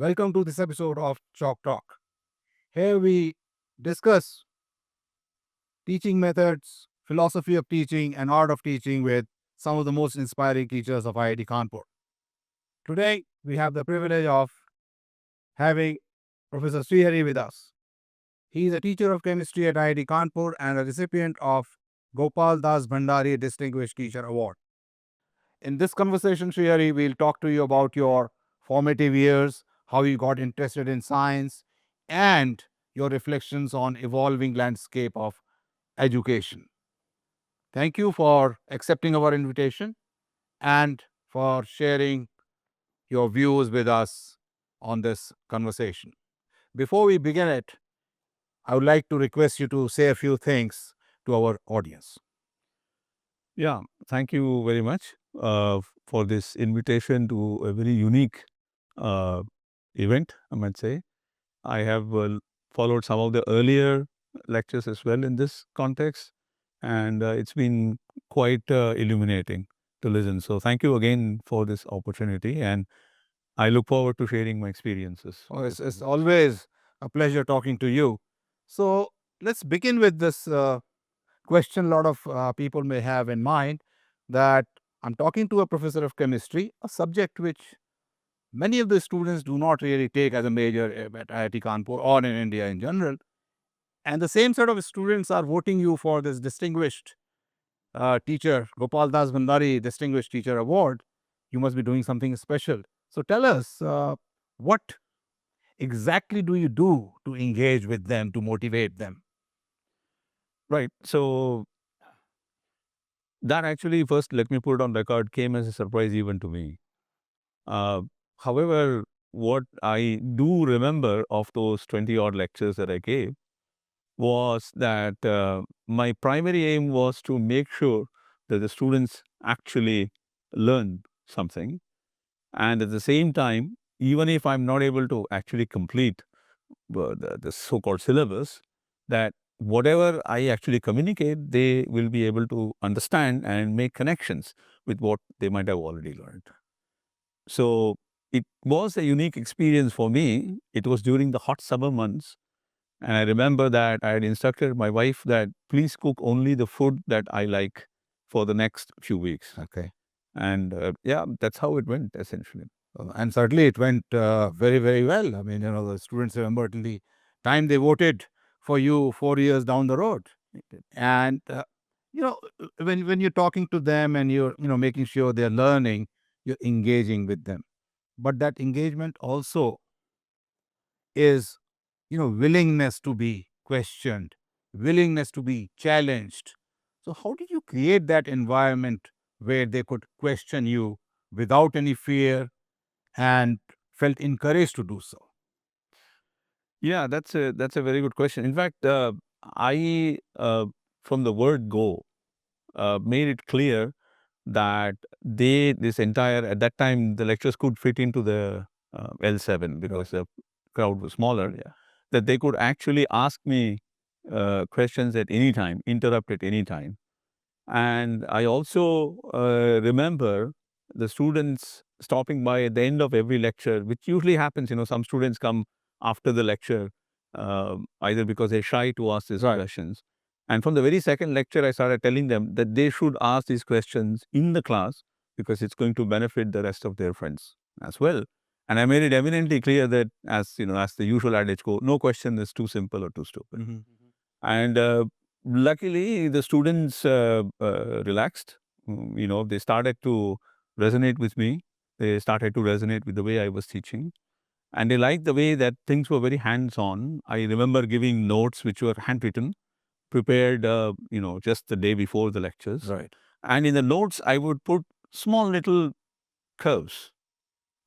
Welcome to this episode of Chalk Talk. Here we discuss teaching methods, philosophy of teaching, and art of teaching with some of the most inspiring teachers of IIT Kanpur. Today, we have the privilege of having Professor Srihari with us. He is a teacher of chemistry at IIT Kanpur and a recipient of Gopal Das Bhandari Distinguished Teacher Award. In this conversation, Srihari, we'll talk to you about your formative years, how you got interested in science, and your reflections on evolving landscape of education. Thank you for accepting our invitation and for sharing your views with us on this conversation. Before we begin it, I would like to request you to say a few things to our audience. Yeah, thank you very much for this invitation to a very unique uh, event, I might say. I have followed some of the earlier lectures as well in this context, and it's been quite illuminating to listen. So, thank you again for this opportunity, and I look forward to sharing my experiences. Oh, it's always a pleasure talking to you. So let's begin with this question a lot of people may have in mind, that I'm talking to a professor of chemistry, a subject which many of the students do not really take as a major at IIT Kanpur or in India in general. And the same set of students are voting you for this distinguished teacher, Gopal Das Bhandari Distinguished Teacher Award. You must be doing something special. So tell us, what exactly do you do to engage with them, to motivate them? Right. So, that actually, first, let me put it on record, came as a surprise even to me. Uh, However, what I do remember of those 20 odd lectures that I gave was that my primary aim was to make sure that the students actually learn something. And at the same time, even if I'm not able to actually complete the so-called syllabus, that whatever I actually communicate, they will be able to understand and make connections with what they might have already learned. So it was a unique experience for me. It was during the hot summer months. And I remember that I had instructed my wife that please cook only the food that I like for the next few weeks. Okay. And yeah, that's how it went essentially. And certainly it went very, very well. I mean, the students remember till the time they voted for you 4 years down the road. And, when you're talking to them and you're, making sure they're learning, you're engaging with them. But that engagement also is, willingness to be questioned, willingness to be challenged. So how did you create that environment where they could question you without any fear and felt encouraged to do so? Yeah, that's a very good question. In fact, I from the word go made it clear that this entire at that time the lectures could fit into the L7 because the crowd was smaller. Yeah. That they could actually ask me questions at any time, interrupt at any time. And I also remember the students stopping by at the end of every lecture, which usually happens. Some students come after the lecture, either because they're shy to ask these questions. And from the very second lecture, I started telling them that they should ask these questions in the class because it's going to benefit the rest of their friends as well. And I made it eminently clear that, as the usual adage go, no question is too simple or too stupid. Mhm. And luckily, the students relaxed. They started to resonate with me. They started to resonate with the way I was teaching. And they liked the way that things were very hands-on. I remember giving notes which were handwritten, prepared, just the day before the lectures. Right. And in the notes, I would put small little curves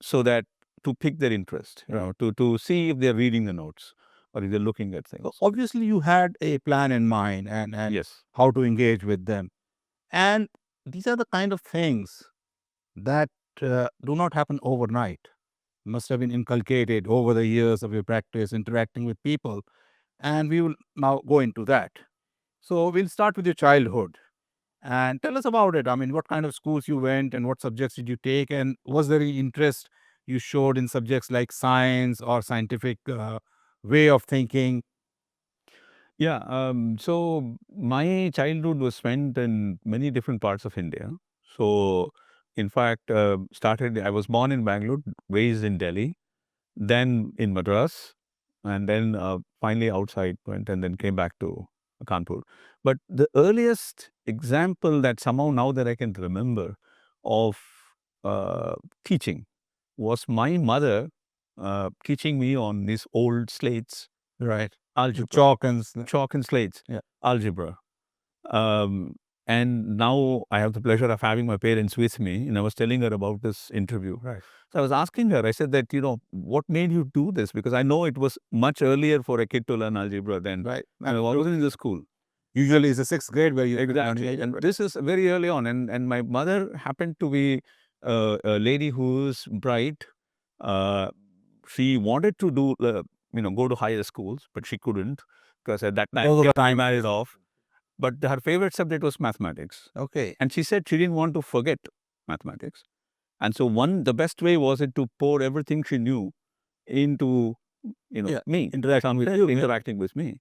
so that to pick their interest, to see if they're reading the notes or if they're looking at things. Obviously, you had a plan in mind and Yes. how to engage with them. And these are the kind of things that do not happen overnight. Must have been inculcated over the years of your practice interacting with people. And we will now go into that. So we'll start with your childhood and tell us about it. I mean, what kind of schools you went and what subjects did you take? And was there any interest you showed in subjects like science or scientific way of thinking? Yeah, so my childhood was spent in many different parts of India. So, in fact, I was born in Bangalore, raised in Delhi, then in Madras, and then finally outside went and then came back to Kanpur. But the earliest example that somehow now that I can remember of uh, teaching was my mother teaching me on these old slates, Right. algebra, chalk and slates, Yeah. algebra. Um, and now I have the pleasure of having my parents with me, and I was telling her about this interview. Right. So I was asking her, I said that, what made you do this? Because I know it was much earlier for a kid to learn algebra than Right. I wasn't in the school. Usually it's the sixth grade where you Exactly. And this is very early on. And my mother happened to be a lady who's bright. Uh, she wanted to go to higher schools, but she couldn't because at that time she was married off. But her favorite subject was mathematics. Okay. And she said she didn't want to forget mathematics. And so the best way was it to pour everything she knew into, me, interacting with me.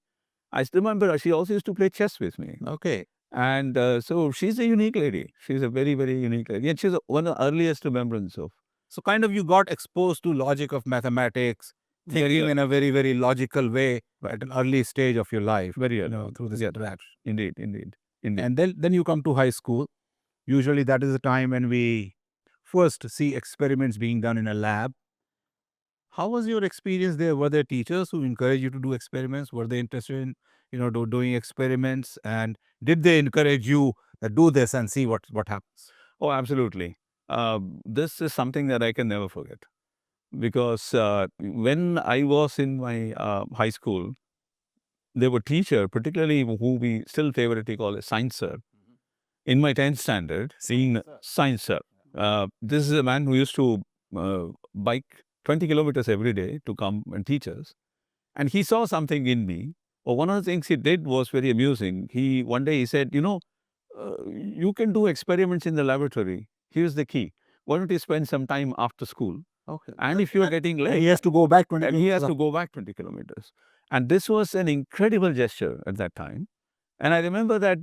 I still remember she also used to play chess with me. Okay. And so she's a unique lady. She's a very, very unique lady. And she's one of the earliest remembrance of. So kind of you got exposed to logic of mathematics, thinking in a very, very logical way at an early stage of your life. Very early. Through this interaction. Indeed. And then you come to high school. Usually that is the time when we first see experiments being done in a lab. How was your experience there? Were there teachers who encouraged you to do experiments? Were they interested in, doing experiments? And did they encourage you to do this and see what happens? Oh, absolutely. This is something that I can never forget. Because when I was in my high school, there were teachers, particularly who we still favorably call a science sir. In my 10th standard, seeing science sir. This is a man who used to bike 20 kilometers every day to come and teach us. And he saw something in me. Well, one of the things he did was very amusing. One day he said, you can do experiments in the laboratory. Here's the key. Why don't you spend some time after school? Okay. And if you are getting late, He has to go back 20 and he has to go back 20 kilometers. And this was an incredible gesture at that time. And I remember that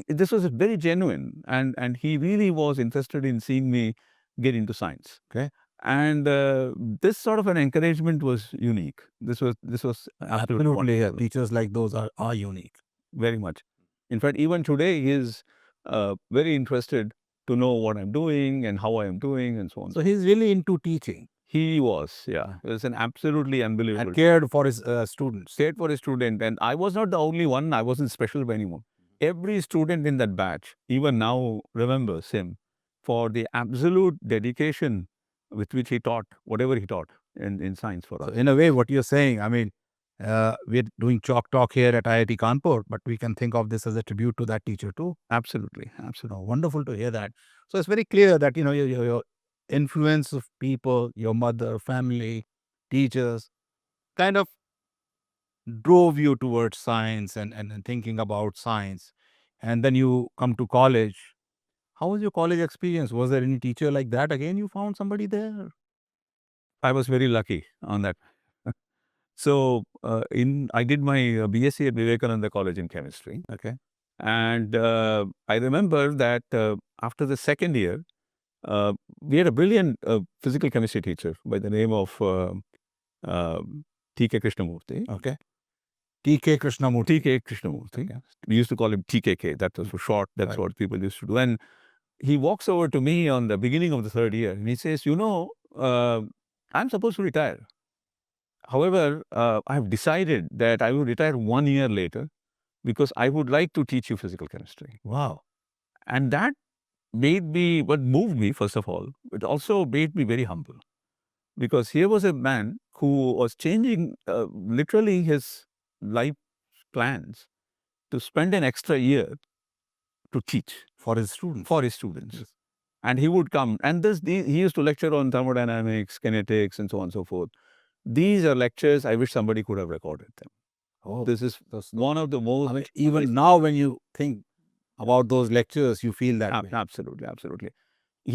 this was very genuine. And he really was interested in seeing me get into science. Okay. And this sort of an encouragement was unique. This was Absolutely. Yeah. Teachers like those are unique. Very much. In fact, even today, he is very interested to know what I'm doing and how I am doing and so on. So he's really into teaching. He was, yeah. He was an absolutely unbelievable. And cared for his students. Cared for his student. And I was not the only one. I wasn't special by anyone. Every student in that batch, even now, remembers him for the absolute dedication with which he taught, whatever he taught in science for us. So in a way, what you're saying, I mean, we're doing chalk talk here at IIT Kanpur, but we can think of this as a tribute to that teacher too. Absolutely. Wonderful to hear that. So it's very clear that, your influence of people, your mother, family, teachers, kind of drove you towards science and thinking about science. And then you come to college. How was your college experience? Was there any teacher like that? Again, you found somebody there? I was very lucky on that. So I did my BSc at Vivekananda College in chemistry. Okay. And I remember that after the second year, we had a brilliant physical chemistry teacher by the name of T.K. Krishnamurthy. Okay. T.K. Krishnamurthy. T.K. Krishnamurthy. Okay. We used to call him TKK. That was for short. That's what people used to do. And he walks over to me on the beginning of the third year and he says, I'm supposed to retire. However, I have decided that I will retire 1 year later because I would like to teach you physical chemistry. Wow. And that what moved me, first of all, it also made me very humble. Because here was a man who was changing literally his life plans to spend an extra year to teach. For his students. Yes. And he would come, and he used to lecture on thermodynamics, kinetics, and so on and so forth. These are lectures I wish somebody could have recorded them. Oh, this is one of the most... I mean, even now when you think about those lectures, you feel that way. Absolutely.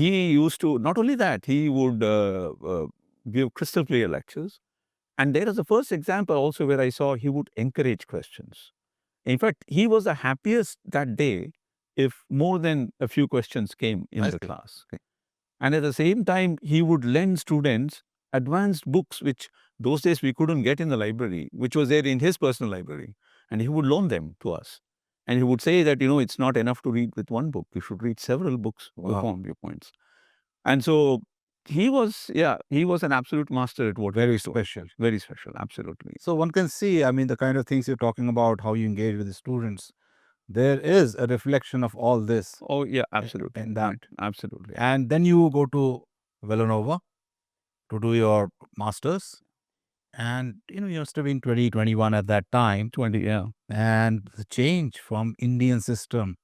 he used to, not only that, he would give crystal clear lectures. And there is the first example also where I saw he would encourage questions. In fact, he was the happiest that day if more than a few questions came in the class. Okay. And at the same time, he would lend students advanced books, which those days we couldn't get in the library, which was there in his personal library. And he would loan them to us. And he would say that, it's not enough to read with one book. You should read several books to form your points. And so he was an absolute master at what Very he was doing. special. Very special, absolutely. So one can see, I mean, the kind of things you're talking about, how you engage with the students, there is a reflection of all this Oh, yeah, absolutely. in that. Right, absolutely. And then you go to Villanova to do your master's. And, you must have been 20, 21 at that time. 20, yeah. And the change from Indian system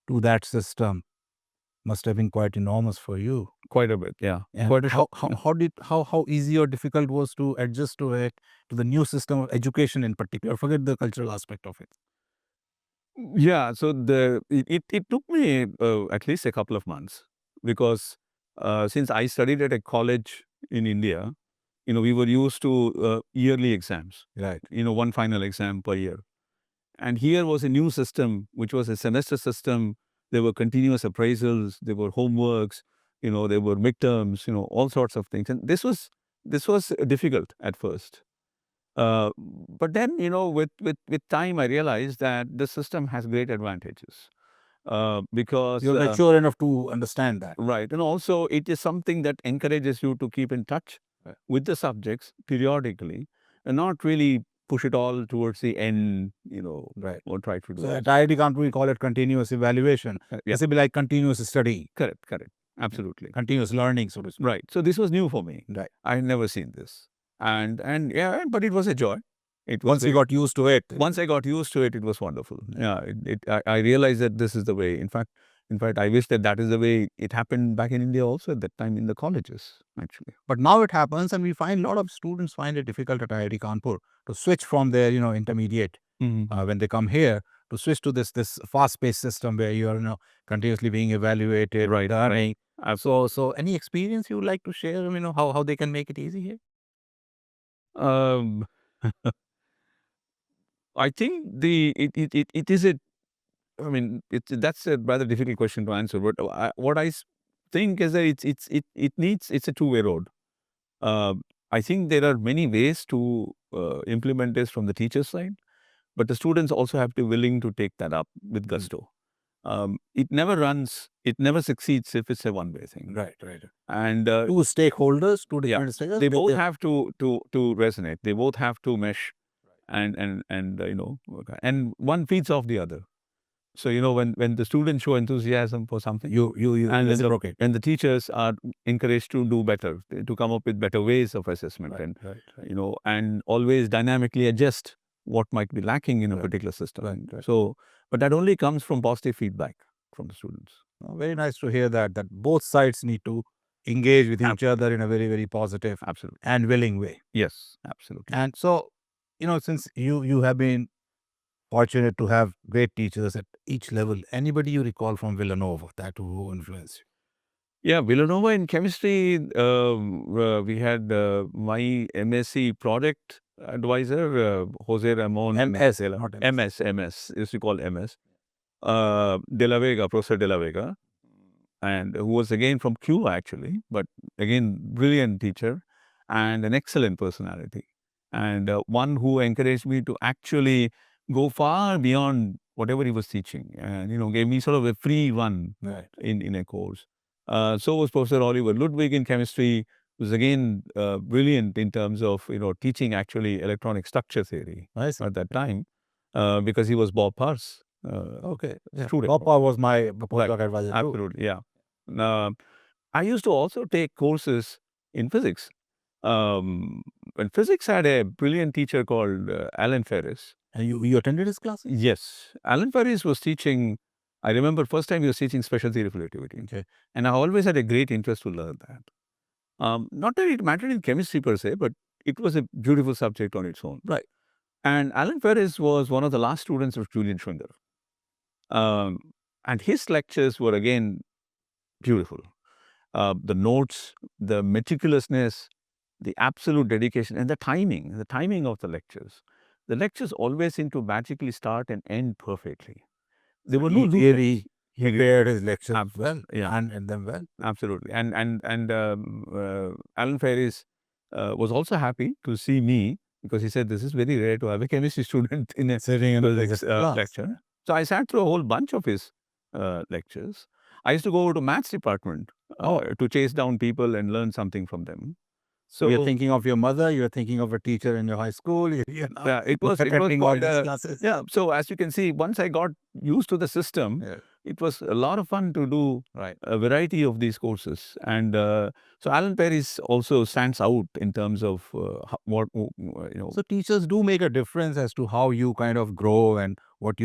to that system must have been quite enormous for you. Quite a bit, yeah. And Quite a how, shock. how easy or difficult was to adjust to it, to the new system of education in particular? Forget the cultural aspect of it. Yeah, so it took me at least a couple of months because since I studied at a college in India, we were used to yearly exams, Right. one final exam per year. And here was a new system, which was a semester system. There were continuous appraisals, there were homeworks, there were midterms, all sorts of things. And this was difficult at first. But then, with time, I realized that the system has great advantages because You're mature enough to understand that. right, and also it is something that encourages you to keep in touch with the subjects periodically, and not really push it all towards the end, Right. or try to do. So at IIT Kanpur, we call it continuous evaluation. Yeah. This will be like continuous study, Correct, absolutely. continuous learning, so to speak. Right. So this was new for me. Right. I had never seen this, and yeah, but it was a joy. Once you got used to it. Once I got used to it, it was wonderful. Yeah, I realized that this is the way. In fact, I wish that is the way it happened back in India also at that time in the colleges, actually. But now it happens, and we find a lot of students find it difficult at IIT Kanpur to switch from their, intermediate when they come here to switch to this fast-paced system where you are, continuously being evaluated, Right. learning. So any experience you would like to share? How they can make it easy here? Um, I think it is a. I mean, that's a rather difficult question to answer. But what I think is that it's a two-way road. I think there are many ways to implement this from the teacher's side, but the students also have to be willing to take that up with gusto. It never succeeds if it's a one-way thing. Right. And Two stakeholders, two different stakeholders. they both have to resonate. They both have to mesh, and one feeds off the other. So when the students show enthusiasm for something, You and reciprocate. and the teachers are encouraged to do better, to come up with better ways of assessment, and and always dynamically adjust what might be lacking in a particular system. Right. So, but that only comes from positive feedback from the students. Very nice to hear that both sides need to engage with each other in a very, very positive Absolutely. and willing way. Yes, absolutely. And so, since you have been fortunate to have great teachers at each level, anybody you recall from Villanova that who influenced you? Yeah, Villanova in chemistry, we had my MSc project advisor, Jose Ramon. MS, not MS. MS, used to call MS. De la Vega, Professor De la Vega, and who was again from Cuba actually, but again, brilliant teacher and an excellent personality. And one who encouraged me to actually go far beyond whatever he was teaching, and gave me sort of a free run in a course. So was Professor Oliver Ludwig in chemistry, who was again brilliant in terms of teaching actually electronic structure theory at that time, because he was Bob Parr's student. Bob Parr was my postdoc advisor too. Absolutely, yeah. I used to also take courses in physics. When physics had a brilliant teacher called Alan Ferris. And you attended his class? Yes. Alan Ferris was teaching, I remember first time he was teaching special theory of relativity. Okay. And I always had a great interest to learn that. Not that it mattered in chemistry per se, but it was a beautiful subject on its own. Right. And Alan Ferris was one of the last students of Julian Schwinger. And his lectures were again beautiful. the notes, the meticulousness, the absolute dedication, and the timing of the lectures. The lectures always seem to magically start and end perfectly. There were no He loop really He prepared his lectures well yeah. and them well. Absolutely. And Alan Ferris was also happy to see me because he said, this is very rare to have a chemistry student in a Sitting in physics his class. lecture. So I sat through a whole bunch of his lectures. I used to go over to maths department to chase down people and learn something from them. So you're thinking of your mother, you're thinking of a teacher in your high school. Yeah, it was attending all quite these a, classes. yeah. So as you can see, once I got used to the system, it was a lot of fun to do a variety of these courses. And so Alan Perry's also stands out in terms of what, you know. So teachers do make a difference as to how you kind of grow and what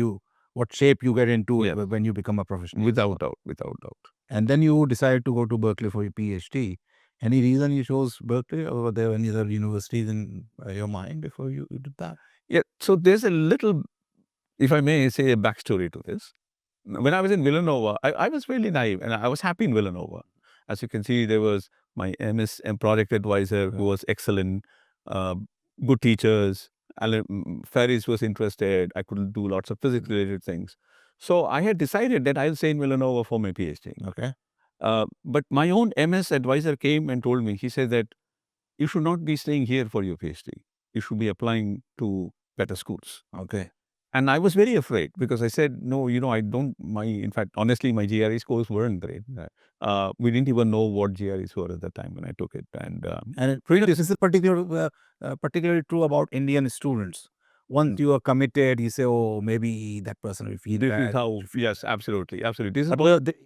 shape you get into when you become a professional. Without doubt. And then you decide to go to Berkeley for your PhD. Any reason you chose Berkeley, or were there any other universities in your mind before you did that? Yeah, so there's a little, if I may say, a backstory to this. When I was in Villanova, I was really naive and I was happy in Villanova. As you can see, there was my MS and project advisor who was excellent, good teachers. Alan Ferris was interested. I could do lots of physics-related things. So I had decided that I'll stay in Villanova for my PhD. Okay. But my own MS advisor came and told me, he said that you should not be staying here for your PhD. You should be applying to better schools. Okay. And I was very afraid because I said, no, I don't, in fact, honestly, my GRE scores weren't great. We didn't even know what GREs were at the time when I took it. And this is particularly true about Indian students. Once you are committed, you say, oh, maybe that person will feel this bad. is how, yes, absolutely.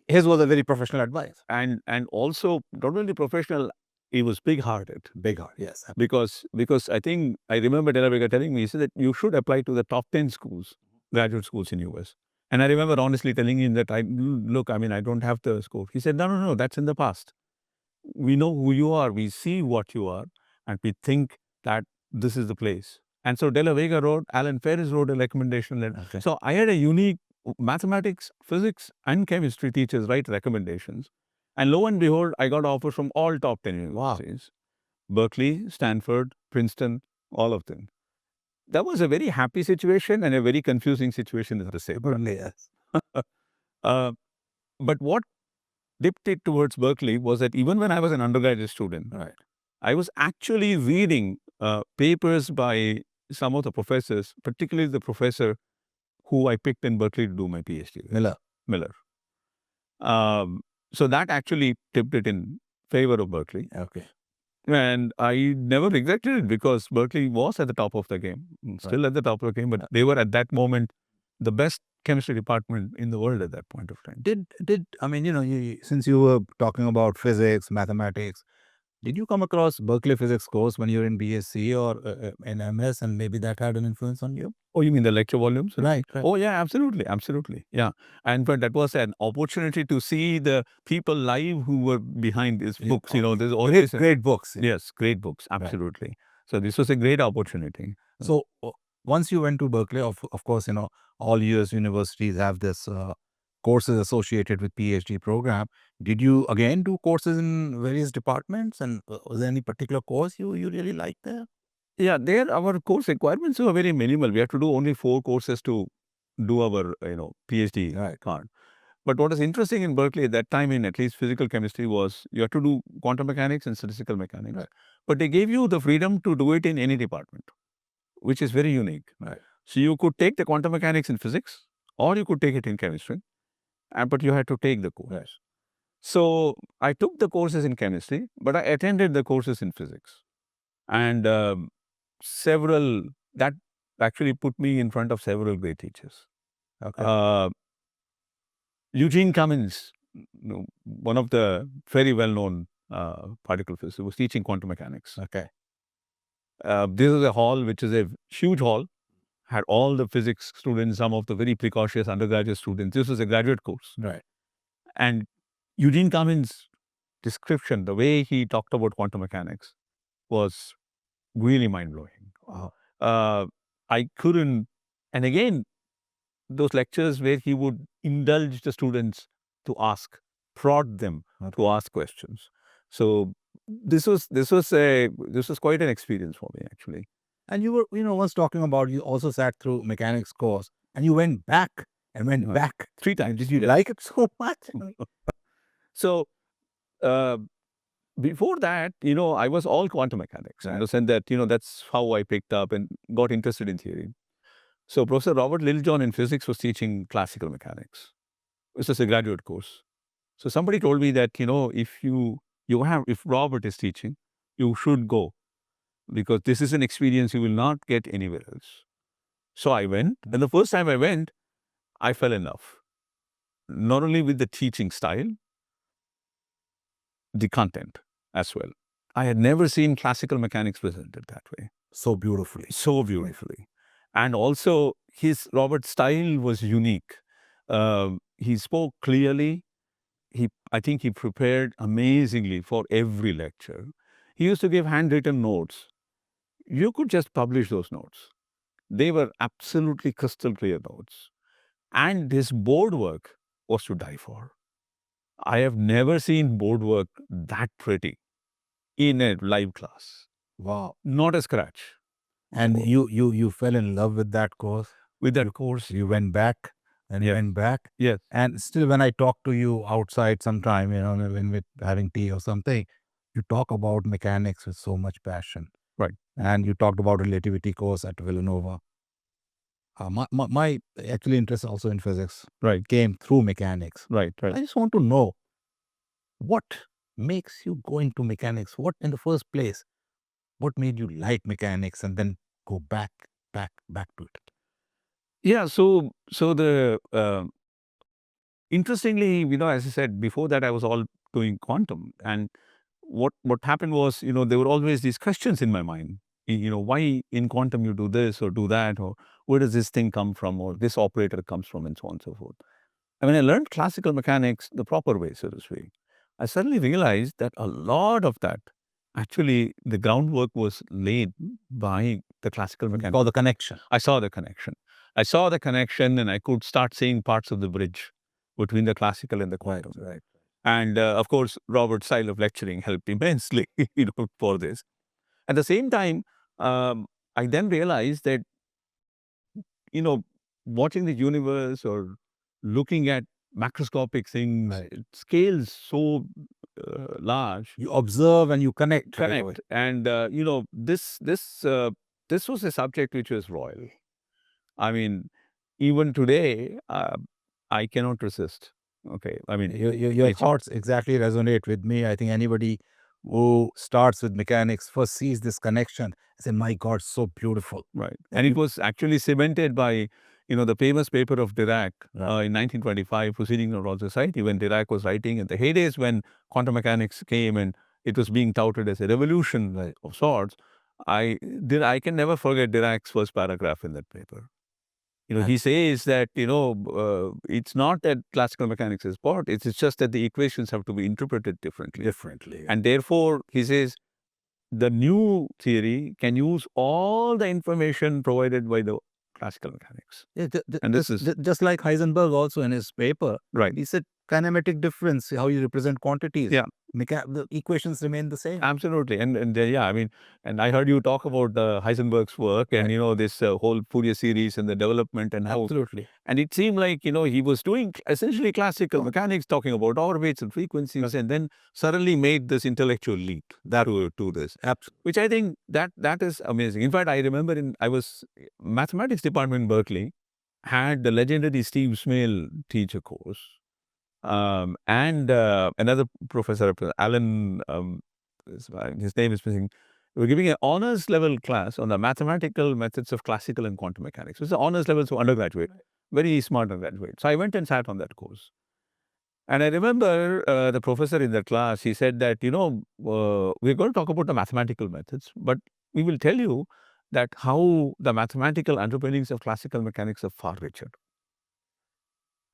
His was a very professional advice. And also, not only professional, he was big-hearted. Big-hearted, yes. Because I think, I remember De La Vega telling me, he said that you should apply to the top 10 schools, graduate schools in US. And I remember honestly telling him that, I don't have the score. He said, no, that's in the past. We know who you are, we see what you are, and we think that this is the place. And so De La Vega wrote, Alan Ferris wrote a recommendation letter. Okay. So I had a unique mathematics, physics, and chemistry teachers write recommendations. And lo and behold, I got offers from all top 10 universities. Wow. Berkeley, Stanford, Princeton, all of them. That was a very happy situation and a very confusing situation at the same time. Yes. But what dipped it towards Berkeley was that even when I was an undergraduate student, I was actually reading papers by some of the professors, particularly the professor who I picked in Berkeley to do my PhD. Miller. So that actually tipped it in favor of Berkeley. Okay. And I never regretted it because Berkeley was at the top of the game, still at the top of the game, but they were at that moment the best chemistry department in the world at that point of time. Since you were talking about physics, mathematics, did you come across Berkeley physics course when you were in BSc or in MS, and maybe that had an influence on you? Oh, you mean the lecture volumes? Right. Oh, yeah, absolutely. Yeah. And but that was an opportunity to see the people live who were behind these books. There's always great books. Yes, great books. Absolutely. Right. So this was a great opportunity. So once you went to Berkeley, of course, all US universities have this courses associated with PhD program. Did you again do courses in various departments, and was there any particular course you really liked there? Yeah, there our course requirements were very minimal. We had to do only 4 courses to do our PhD card. But what is interesting in Berkeley at that time, in at least physical chemistry, was you had to do quantum mechanics and statistical mechanics. Right. But they gave you the freedom to do it in any department, which is very unique. Right. So you could take the quantum mechanics in physics, or you could take it in chemistry, but you had to take the course. Right. So I took the courses in chemistry, but I attended the courses in physics. And that actually put me in front of several great teachers. Okay. Eugene Cummins, one of the very well-known particle physicists, was teaching quantum mechanics. Okay. This is a hall, which is a huge hall, had all the physics students, some of the very precocious undergraduate students. This was a graduate course. Right. And Eugene Cummins' description, the way he talked about quantum mechanics, was really mind-blowing. Wow. I couldn't, and again, those lectures where he would indulge the students to ask prod them to ask questions. So this was quite an experience for me, actually. And you were, once talking about you also sat through mechanics course and you went back and went back 3 times. Did you like it so much? So before that, I was all quantum mechanics. Right. In the sense that, that's how I picked up and got interested in theory. So Professor Robert Littlejohn in physics was teaching classical mechanics. This was a graduate course. So somebody told me that, if Robert is teaching, you should go, because this is an experience you will not get anywhere else. So I went, and the first time I went, I fell in love. Not only with the teaching style, the content as well. I had never seen classical mechanics presented that way. So beautifully. So beautifully. And also, Robert's style was unique. He spoke clearly. I think he prepared amazingly for every lecture. He used to give handwritten notes. You could just publish those notes. They were absolutely crystal clear notes. And his board work was to die for. I have never seen board work that pretty in a live class. Wow. Not a scratch. And you fell in love with that course? With that course. You went back and went back? Yes. And still when I talk to you outside sometime, when we're having tea or something, you talk about mechanics with so much passion. Right. And you talked about relativity course at Villanova. My actually interest also in physics came through mechanics. Right. I just want to know, what makes you go into mechanics? What in the first place, what made you like mechanics and then go back to it? Yeah. So the interestingly, as I said before that, I was all doing quantum, and what happened was, there were always these questions in my mind. Why in quantum you do this or do that, or where does this thing come from, or this operator comes from, and so on and so forth. And when I learned classical mechanics the proper way, so to speak, I suddenly realized that a lot of that, actually, the groundwork was laid by the classical mechanics. Or the connection. I saw the connection, and I could start seeing parts of the bridge between the classical and the quantum. Right. And of course, Robert's style of lecturing helped immensely, for this. At the same time, I then realized that, watching the universe or looking at macroscopic things, it scales so large. You observe and you connect. And, this was a subject which was royal. I mean, even today, I cannot resist. Okay. I mean, your thoughts exactly resonate with me. I think anybody who starts with mechanics first sees this connection and say, my God, so beautiful. Right. And it was actually cemented by, the famous paper of Dirac in 1925, Proceedings of the Royal Society, when Dirac was writing in the heydays when quantum mechanics came and it was being touted as a revolution of sorts. I can never forget Dirac's first paragraph in that paper. He says that, it's not that classical mechanics is bought, it's just that the equations have to be interpreted differently. And therefore, he says, the new theory can use all the information provided by the classical mechanics. Yeah, and this is just like Heisenberg also in his paper. Right. He said kinematic difference, how you represent quantities. Yeah. The equations remain the same. Absolutely. And I mean, and I heard you talk about the Heisenberg's work and, this whole Fourier series and the development and how. Absolutely. And it seemed like, he was doing essentially classical mechanics, talking about orbits and frequencies, and then suddenly made this intellectual leap to this. Absolutely. Which I think that is amazing. In fact, I remember I was mathematics department in Berkeley, had the legendary Steve Smale teach a course. And another professor, Alan, his name is missing. We were giving an honors level class on the mathematical methods of classical and quantum mechanics. It was the honors level, so undergraduate, very smart undergraduate. So I went and sat on that course. And I remember the professor in that class, he said that, we're going to talk about the mathematical methods, but we will tell you that how the mathematical underpinnings of classical mechanics are far richer.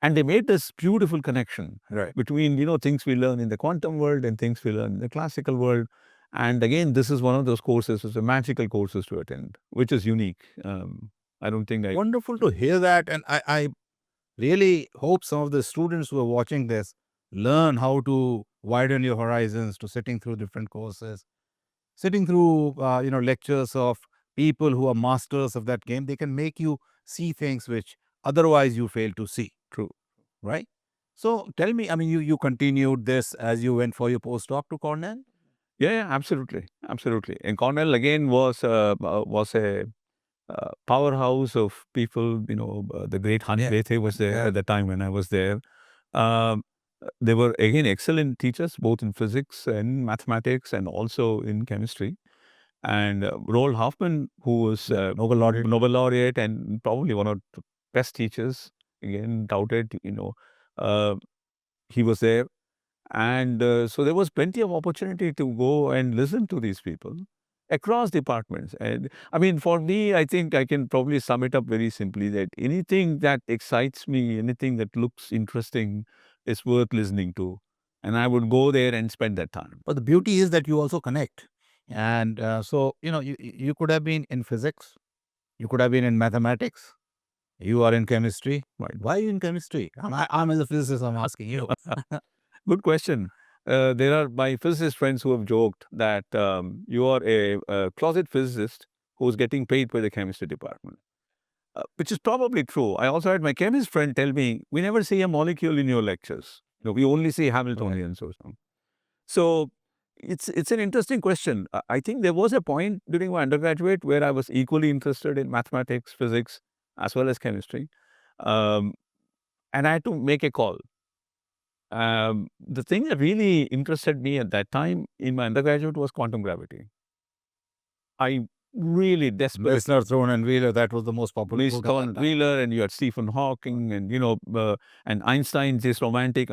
And they made this beautiful connection between, things we learn in the quantum world and things we learn in the classical world. And again, this is one of those courses, it's a magical courses to attend, which is unique. I don't think Wonderful to hear that. And I really hope some of the students who are watching this learn how to widen your horizons, to sitting through different courses, sitting through lectures of people who are masters of that game. They can make you see things which otherwise you fail to see. True. Right? So tell me, I mean, you continued this as you went for your postdoc to Cornell? Yeah, absolutely, absolutely. And Cornell again was a powerhouse of people. The great Hans Bethe was there at the time when I was there. Um, they were again excellent teachers, both in physics and mathematics, and also in chemistry. And Roald Hoffman, who was Nobel laureate and probably one of the best teachers, again touted. Uh, he was there. And so there was plenty of opportunity to go and listen to these people across departments. And I mean, for me, I think I can probably sum it up very simply that anything that excites me, anything that looks interesting is worth listening to. And I would go there and spend that time. But the beauty is that you also connect. And so, you could have been in physics, you could have been in mathematics, you are in chemistry. Right. Why are you in chemistry? I'm as a physicist, I'm asking you. Good question. There are my physicist friends who have joked that you are a closet physicist who's getting paid by the chemistry department, which is probably true. I also had my chemist friend tell me, we never see a molecule in your lectures. We only see Hamiltonians or something. So it's an interesting question. I think there was a point during my undergraduate where I was equally interested in mathematics, physics, as well as chemistry. Um, and I had to make a call. The thing that really interested me at that time in my undergraduate was quantum gravity. I really desperately Listener, Thorne and Wheeler, that was the most popular book. Thorne Wheeler, and you had Stephen Hawking, and and Einstein's this romantic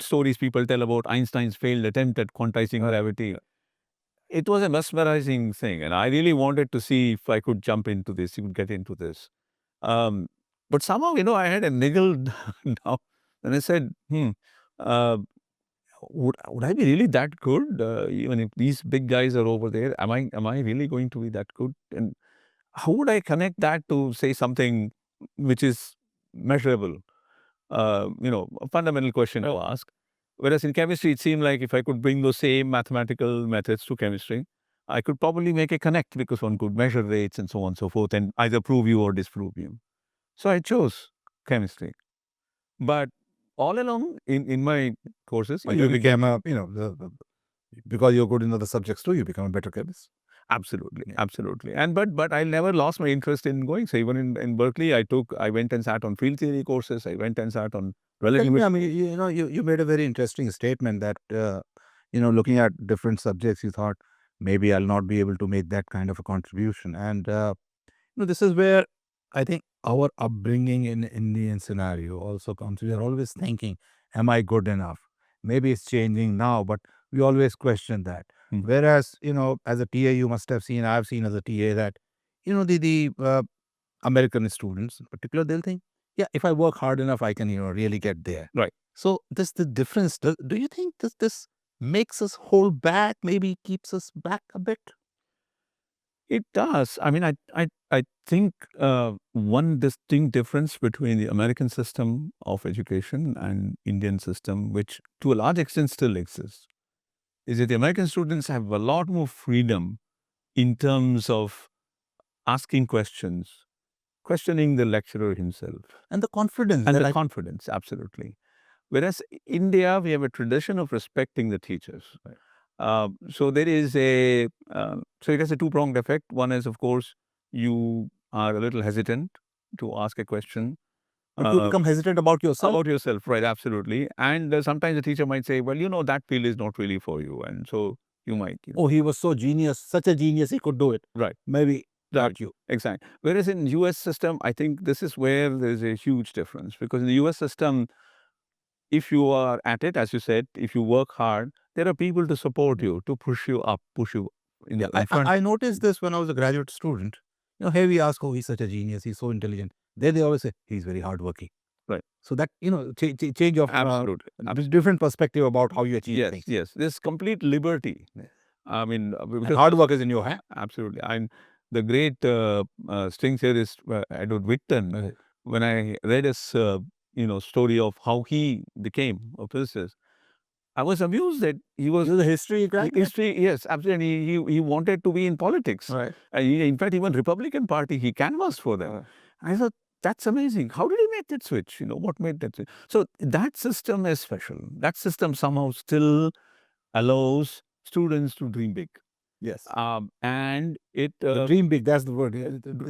stories people tell about Einstein's failed attempt at quantizing gravity. It was a mesmerizing thing, and I really wanted to see if I could jump into this, even get into this. But somehow, I had a niggle now, and I said, uh, would I be really that good? Even if these big guys are over there, am I really going to be that good? And how would I connect that to say something which is measurable? A fundamental question to ask. Whereas in chemistry, it seemed like if I could bring those same mathematical methods to chemistry, I could probably make a connect because one could measure rates and so on and so forth and either prove you or disprove you. So I chose chemistry. But all along in my courses, You became because you're good in other subjects too, you become a better chemist. Absolutely, absolutely. And but I never lost my interest in going. So even in Berkeley, I went and sat on field theory courses. I went and sat on relativity. I mean, you made a very interesting statement that looking at different subjects, you thought maybe I'll not be able to make that kind of a contribution. And this is where I think our upbringing in Indian scenario also comes. We are always thinking, am I good enough? Maybe it's changing now, but we always question that. Whereas, as a TA, you must have seen, I've seen as a TA that, the American students in particular, they'll think, yeah, if I work hard enough, I can, really get there. Right. So the difference. Do you think this makes us hold back, maybe keeps us back a bit? It does. I mean, I think one distinct difference between the American system of education and Indian system, which to a large extent still exists, is that the American students have a lot more freedom in terms of asking questions, questioning the lecturer himself. And the confidence. And the confidence, absolutely. Whereas India, we have a tradition of respecting the teachers. So there is so it has a two-pronged effect. One is, of course, you are a little hesitant to ask a question. You become hesitant about yourself? About yourself, right, absolutely. And sometimes the teacher might say, well, that field is not really for you. And so you might. Oh, he was so genius, such a genius, he could do it. Right. Maybe not you. Exactly. Whereas in US system, I think this is where there's a huge difference. Because in the US system, if you are at it, as you said, if you work hard, there are people to support you, to push you up, push you in the front. I noticed this when I was a graduate student. Here we ask, oh, he's such a genius, he's so intelligent. There they always say, he's very hardworking. Right. So that, change of absolutely different perspective about how you achieve things. Yes, there's complete liberty. I mean, because hard work is in your hand. Absolutely. And the great string theorist Edward Witten, when I read his story of how he became a physicist, I was amused that he was a history graduate? history. Yes, absolutely. He wanted to be in politics. Right. In fact, even Republican Party, he canvassed for them. I thought, that's amazing. How did he make that switch? What made that switch? So that system is special. That system somehow still allows students to dream big. Yes. And it Dream big, that's the word.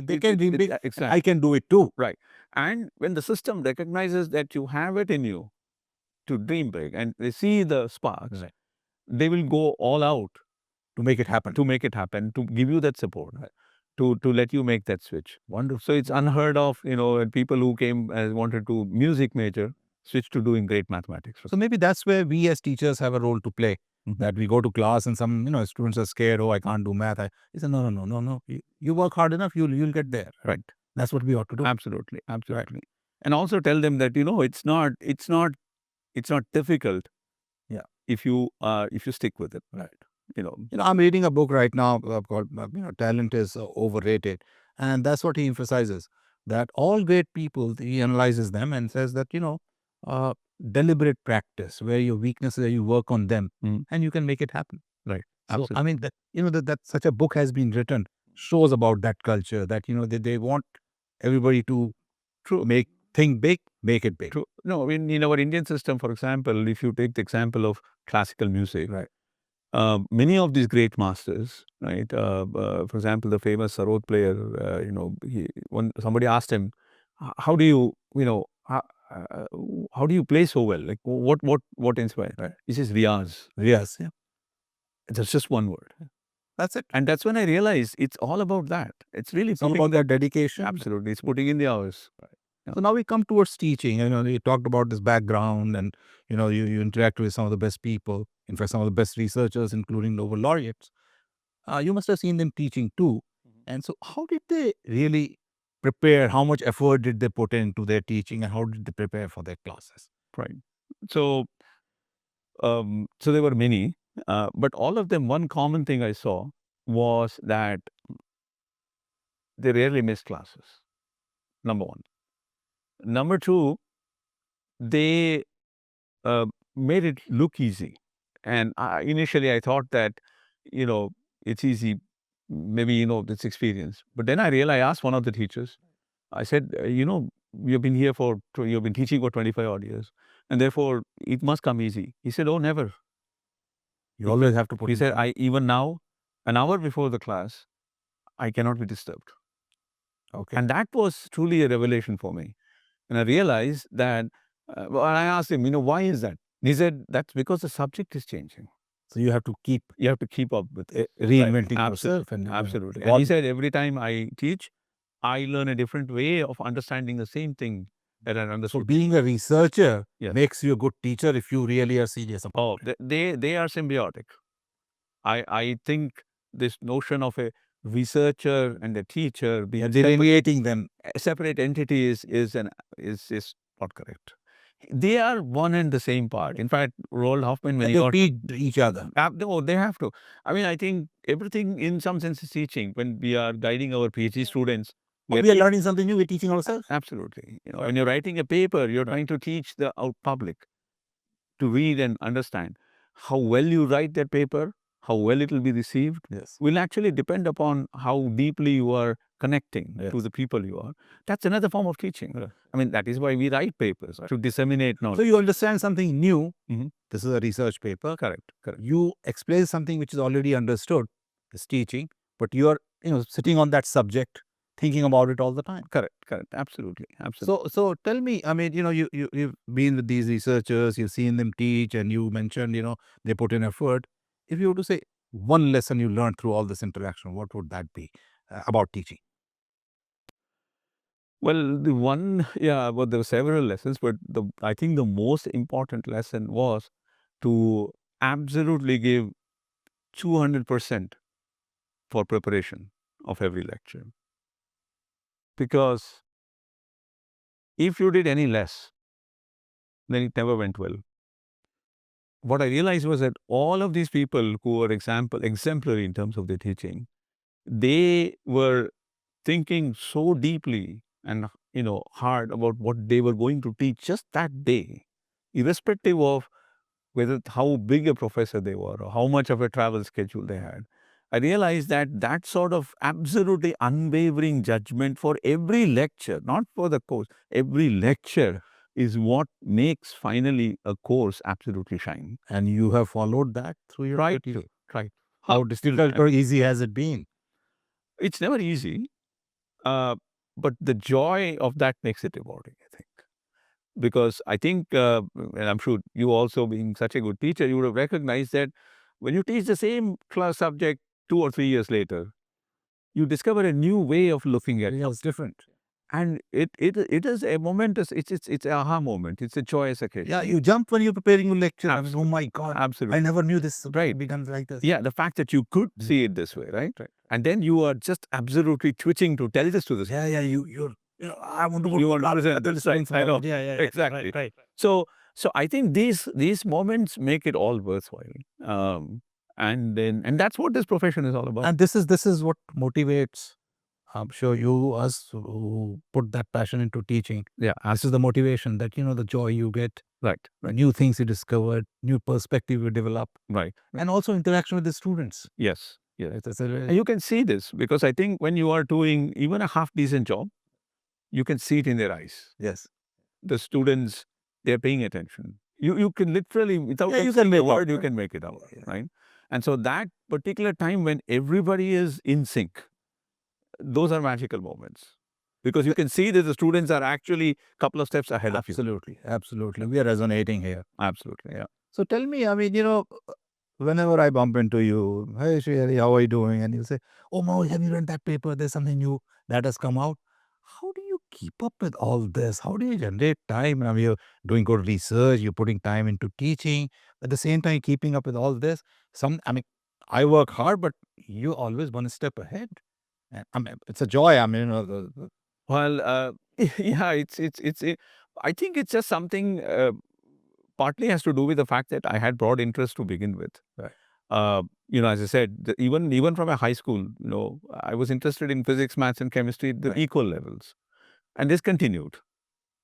They can dream big. Exactly. I can do it too. Right. And when the system recognizes that you have it in you to dream big and they see the sparks, Right. they will go all out To make it happen. to give you that support, to let you make that switch. Wonderful. So it's unheard of, and people who came as wanted to music major switch to doing great mathematics. So maybe that's where we as teachers have a role to play. That we go to class and some students are scared. Oh, I can't do math. I say no. You work hard enough, you'll get there. Right. That's what we ought to do. Absolutely. And also tell them that it's not difficult. Yeah. If you stick with it. Right. I'm reading a book right now called Talent is Overrated, and that's what he emphasizes. That all great people, he analyzes them and says that deliberate practice, where your weaknesses, you work on them, and you can make it happen. Right. So that such a book has been written shows about that culture, that they want everybody to think big, make it big. True. No, in our Indian system, for example, if you take the example of classical music, Right. Many of these great masters, right? For example, the famous sarod player, when somebody asked him, how do you, how do you play so well? Like what inspired? Right. He says riyaz. Yes, yeah. That's just one word. That's it. And that's when I realized it's all about that. It's really It's all about that dedication. Absolutely. It's putting in the hours. Right. So now we come towards teaching. You talked about this background, and you interact with some of the best people. In fact, some of the best researchers, including Nobel laureates. You must have seen them teaching too. And so, how did they really prepare? How much effort did they put into their teaching, and how did they prepare for their classes? Right. So there were many, but all of them. One common thing I saw was that they rarely missed classes. Number one. Number two, they made it look easy. And initially I thought that, it's easy, maybe, it's experience. But then I asked one of the teachers, I said, you've been teaching for 25 odd years, and therefore it must come easy. He said, oh, never. You always have to put. He said, even now, an hour before the class, I cannot be disturbed. Okay. And that was truly a revelation for me. And I realized that, I asked him, why is that? He said, that's because the subject is changing. So you have to keep up with it. Reinventing Right. yourself. Absolutely. And he said, every time I teach, I learn a different way of understanding the same thing that I understood. So being a researcher Yes. makes you a good teacher if you really are serious about Oh, they are symbiotic. I think this notion of a researcher and a teacher being delineating them. separate entities is not correct. They are one and the same part. In fact, Roald Hoffman, when he got feed each other. No, they have to. I think everything in some sense is teaching. When we are guiding our PhD students, we are learning something new. We're teaching ourselves. Absolutely. When you're writing a paper, you're trying to teach the out public to read and understand. How well you write that paper, how well it will be received, will actually depend upon how deeply you are connecting to the people you are. That's another form of teaching. That is why we write papers, to disseminate knowledge. So you understand something new. Mhm. This is a research paper. Correct. You explain something which is already understood. It's teaching, but you are sitting on that subject, thinking about it all the time. Correct. Absolutely. So tell me, you've been with these researchers, you've seen them teach, and you mentioned, they put in effort. If you were to say one lesson you learned through all this interaction, what would that be about teaching? Well, there were several lessons, but I think the most important lesson was to absolutely give 200% for preparation of every lecture. Because if you did any less, then it never went well. What I realized was that all of these people who were exemplary in terms of their teaching, they were thinking so deeply and hard about what they were going to teach just that day, irrespective of whether how big a professor they were or how much of a travel schedule they had, I realized that that sort of absolutely unwavering judgment for every lecture, not for the course, every lecture is what makes finally a course absolutely shine. And you have followed that through your Right, career. right. How difficult or easy has it been? It's never easy, but the joy of that makes it rewarding, I think. Because I think, and I'm sure you also being such a good teacher, you would have recognized that when you teach the same class subject 2 or 3 years later, you discover a new way of looking at it. Yeah, it's different. And it is a momentous, it's an aha moment. It's a joyous occasion. Yeah, you jump when you're preparing your lecture. I mean, oh Absolutely. my God, Absolutely. I never knew this Right. would be done like this. Yeah, the fact that you could see it this way, right? And then you are just absolutely twitching to tell this to this. Yeah, you're, I want to go You want to to understand, right, I know. Yeah, Exactly. Right. So I think these moments make it all worthwhile. And that's what this profession is all about. And this is what motivates. I'm sure us who put that passion into teaching. Yeah, This is the motivation that the joy you get, right, new things you discovered, new perspective you develop, right. and also interaction with the students. Yes, yes. It's And you can see this because I think when you are doing even a half decent job, you can see it in their eyes. yes. The students, they're paying attention. You can literally, without Yeah, you saying can make a word, out, you right? can make it out, Yeah. right? And so that particular time when everybody is in sync, those are magical moments. Because you can see that the students are actually a couple of steps ahead of you. Absolutely. We are resonating here. Absolutely, yeah. So tell me, I mean, whenever I bump into you, hey, Srihari, how are you doing? And you say, oh, Mo, have you read that paper? There's something new that has come out. How do you keep up with all this? How do you generate time? I mean, you're doing good research, you're putting time into teaching, at the same time, keeping up with all this. I work hard, but you're always one step ahead. And I mean, it's a joy. I mean, Well, yeah, I think it's just something partly has to do with the fact that I had broad interest to begin with. Right. As I said, even from a high school, I was interested in physics, maths, and chemistry at the Right. equal levels, and this continued.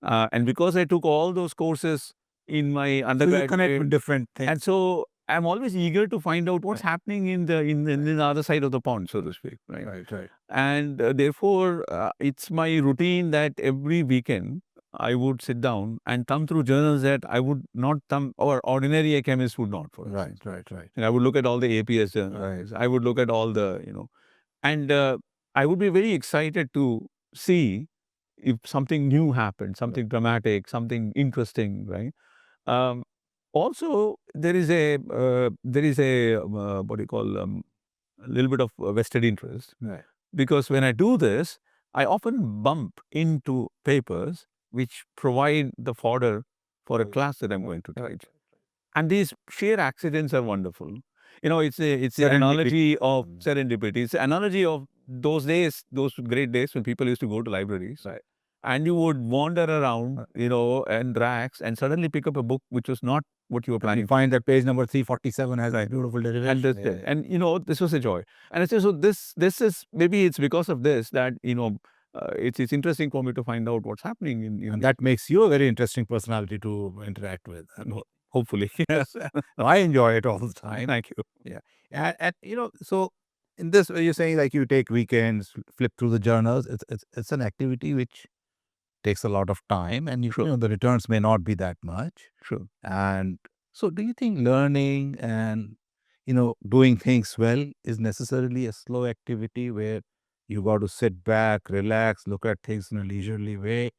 And because I took all those courses in my so undergrad, you connect with different things. and so I'm always eager to find out what's happening in the other side of the pond, so to speak. Right. Right. And therefore, it's my routine that every weekend I would sit down and thumb through journals that I would not thumb, or ordinary a chemist would not, for instance. Right. And I would look at all the APS journals. I would look at all the, and I would be very excited to see if something new happened, something dramatic, something interesting, right? Also, there is a what do you call, a little bit of vested interest. Right. Because when I do this, I often bump into papers which provide the fodder for a class that I'm going to teach. And these sheer accidents are wonderful. It's the analogy of serendipity. It's the analogy of those days, those great days when people used to go to libraries. Right. And you would wander around, and racks, and suddenly pick up a book which was not what you were planning. You find that page number 347 has a beautiful derivation. And this was a joy. And I say, so this is, maybe it's because of this that, it's interesting for me to find out what's happening and that makes you a very interesting personality to interact with. Hopefully. Yes. I enjoy it all the time. Thank you. Yeah. And so in this, you're saying like you take weekends, flip through the journals. It's an activity which takes a lot of time, and the returns may not be that much. Sure. And so do you think learning and doing things well is necessarily a slow activity where you got to sit back, relax, look at things in a leisurely way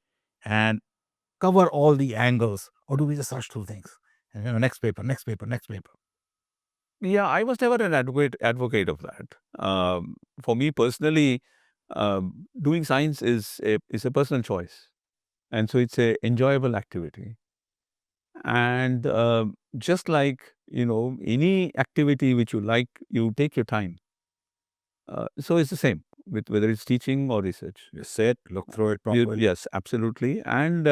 and cover all the angles? Or do we just rush through things and next paper? Yeah, I was never an advocate of that. For me personally, doing science is a personal choice. And so it's a enjoyable activity. And just like, any activity which you like, you take your time. So it's the same with whether it's teaching or research. You sit, look through it properly. Yes, absolutely. And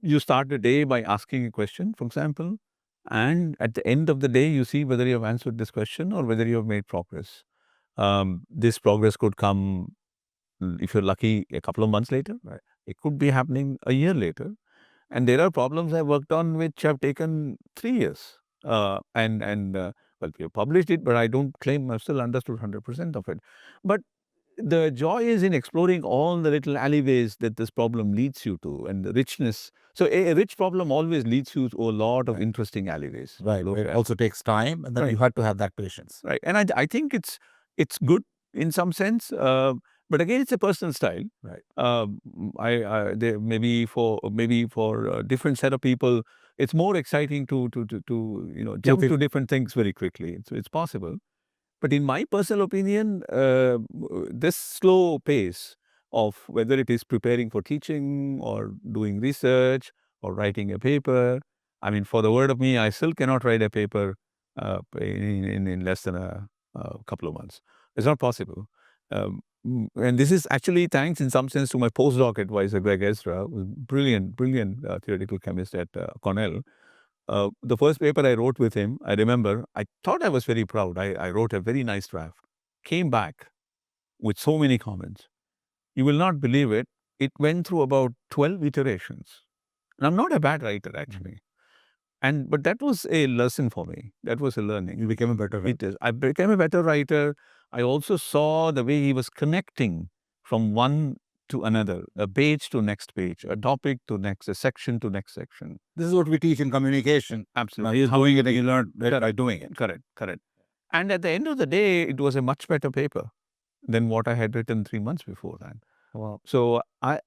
you start the day by asking a question, for example. And at the end of the day, you see whether you have answered this question or whether you have made progress. This progress could come, if you're lucky, a couple of months later. Right. It could be happening a year later. And there are problems I worked on which have taken 3 years. Well, we have published it, but I don't claim I've still understood 100% of it. But the joy is in exploring all the little alleyways that this problem leads you to, and the richness. So a rich problem always leads you to a lot of interesting alleyways. Right. It also takes time, and then Right. you have to have that patience. Right. And I think it's good in some sense, but again, it's a personal style. Right. There maybe for a different set of people, it's more exciting to jump to different things very quickly. It's possible. But in my personal opinion, this slow pace of whether it is preparing for teaching or doing research or writing a paper, I mean, for the word of me, I still cannot write a paper in less than a couple of months. It's not possible. And this is actually thanks in some sense to my postdoc advisor, Greg Ezra, who's brilliant theoretical chemist at Cornell. The first paper I wrote with him, I remember, I thought I was very proud. I wrote a very nice draft, came back with so many comments. You will not believe it. It went through about 12 iterations. And I'm not a bad writer, actually. But that was a lesson for me. That was a learning. You became a better writer. It is. I became a better writer. I also saw the way he was connecting from one to another, a page to next page, a topic to next, a section to next section. This is what we teach in communication. Absolutely. Now he's doing it and you learn by doing it. Correct. And at the end of the day, it was a much better paper than what I had written 3 months before that. Wow. So I'm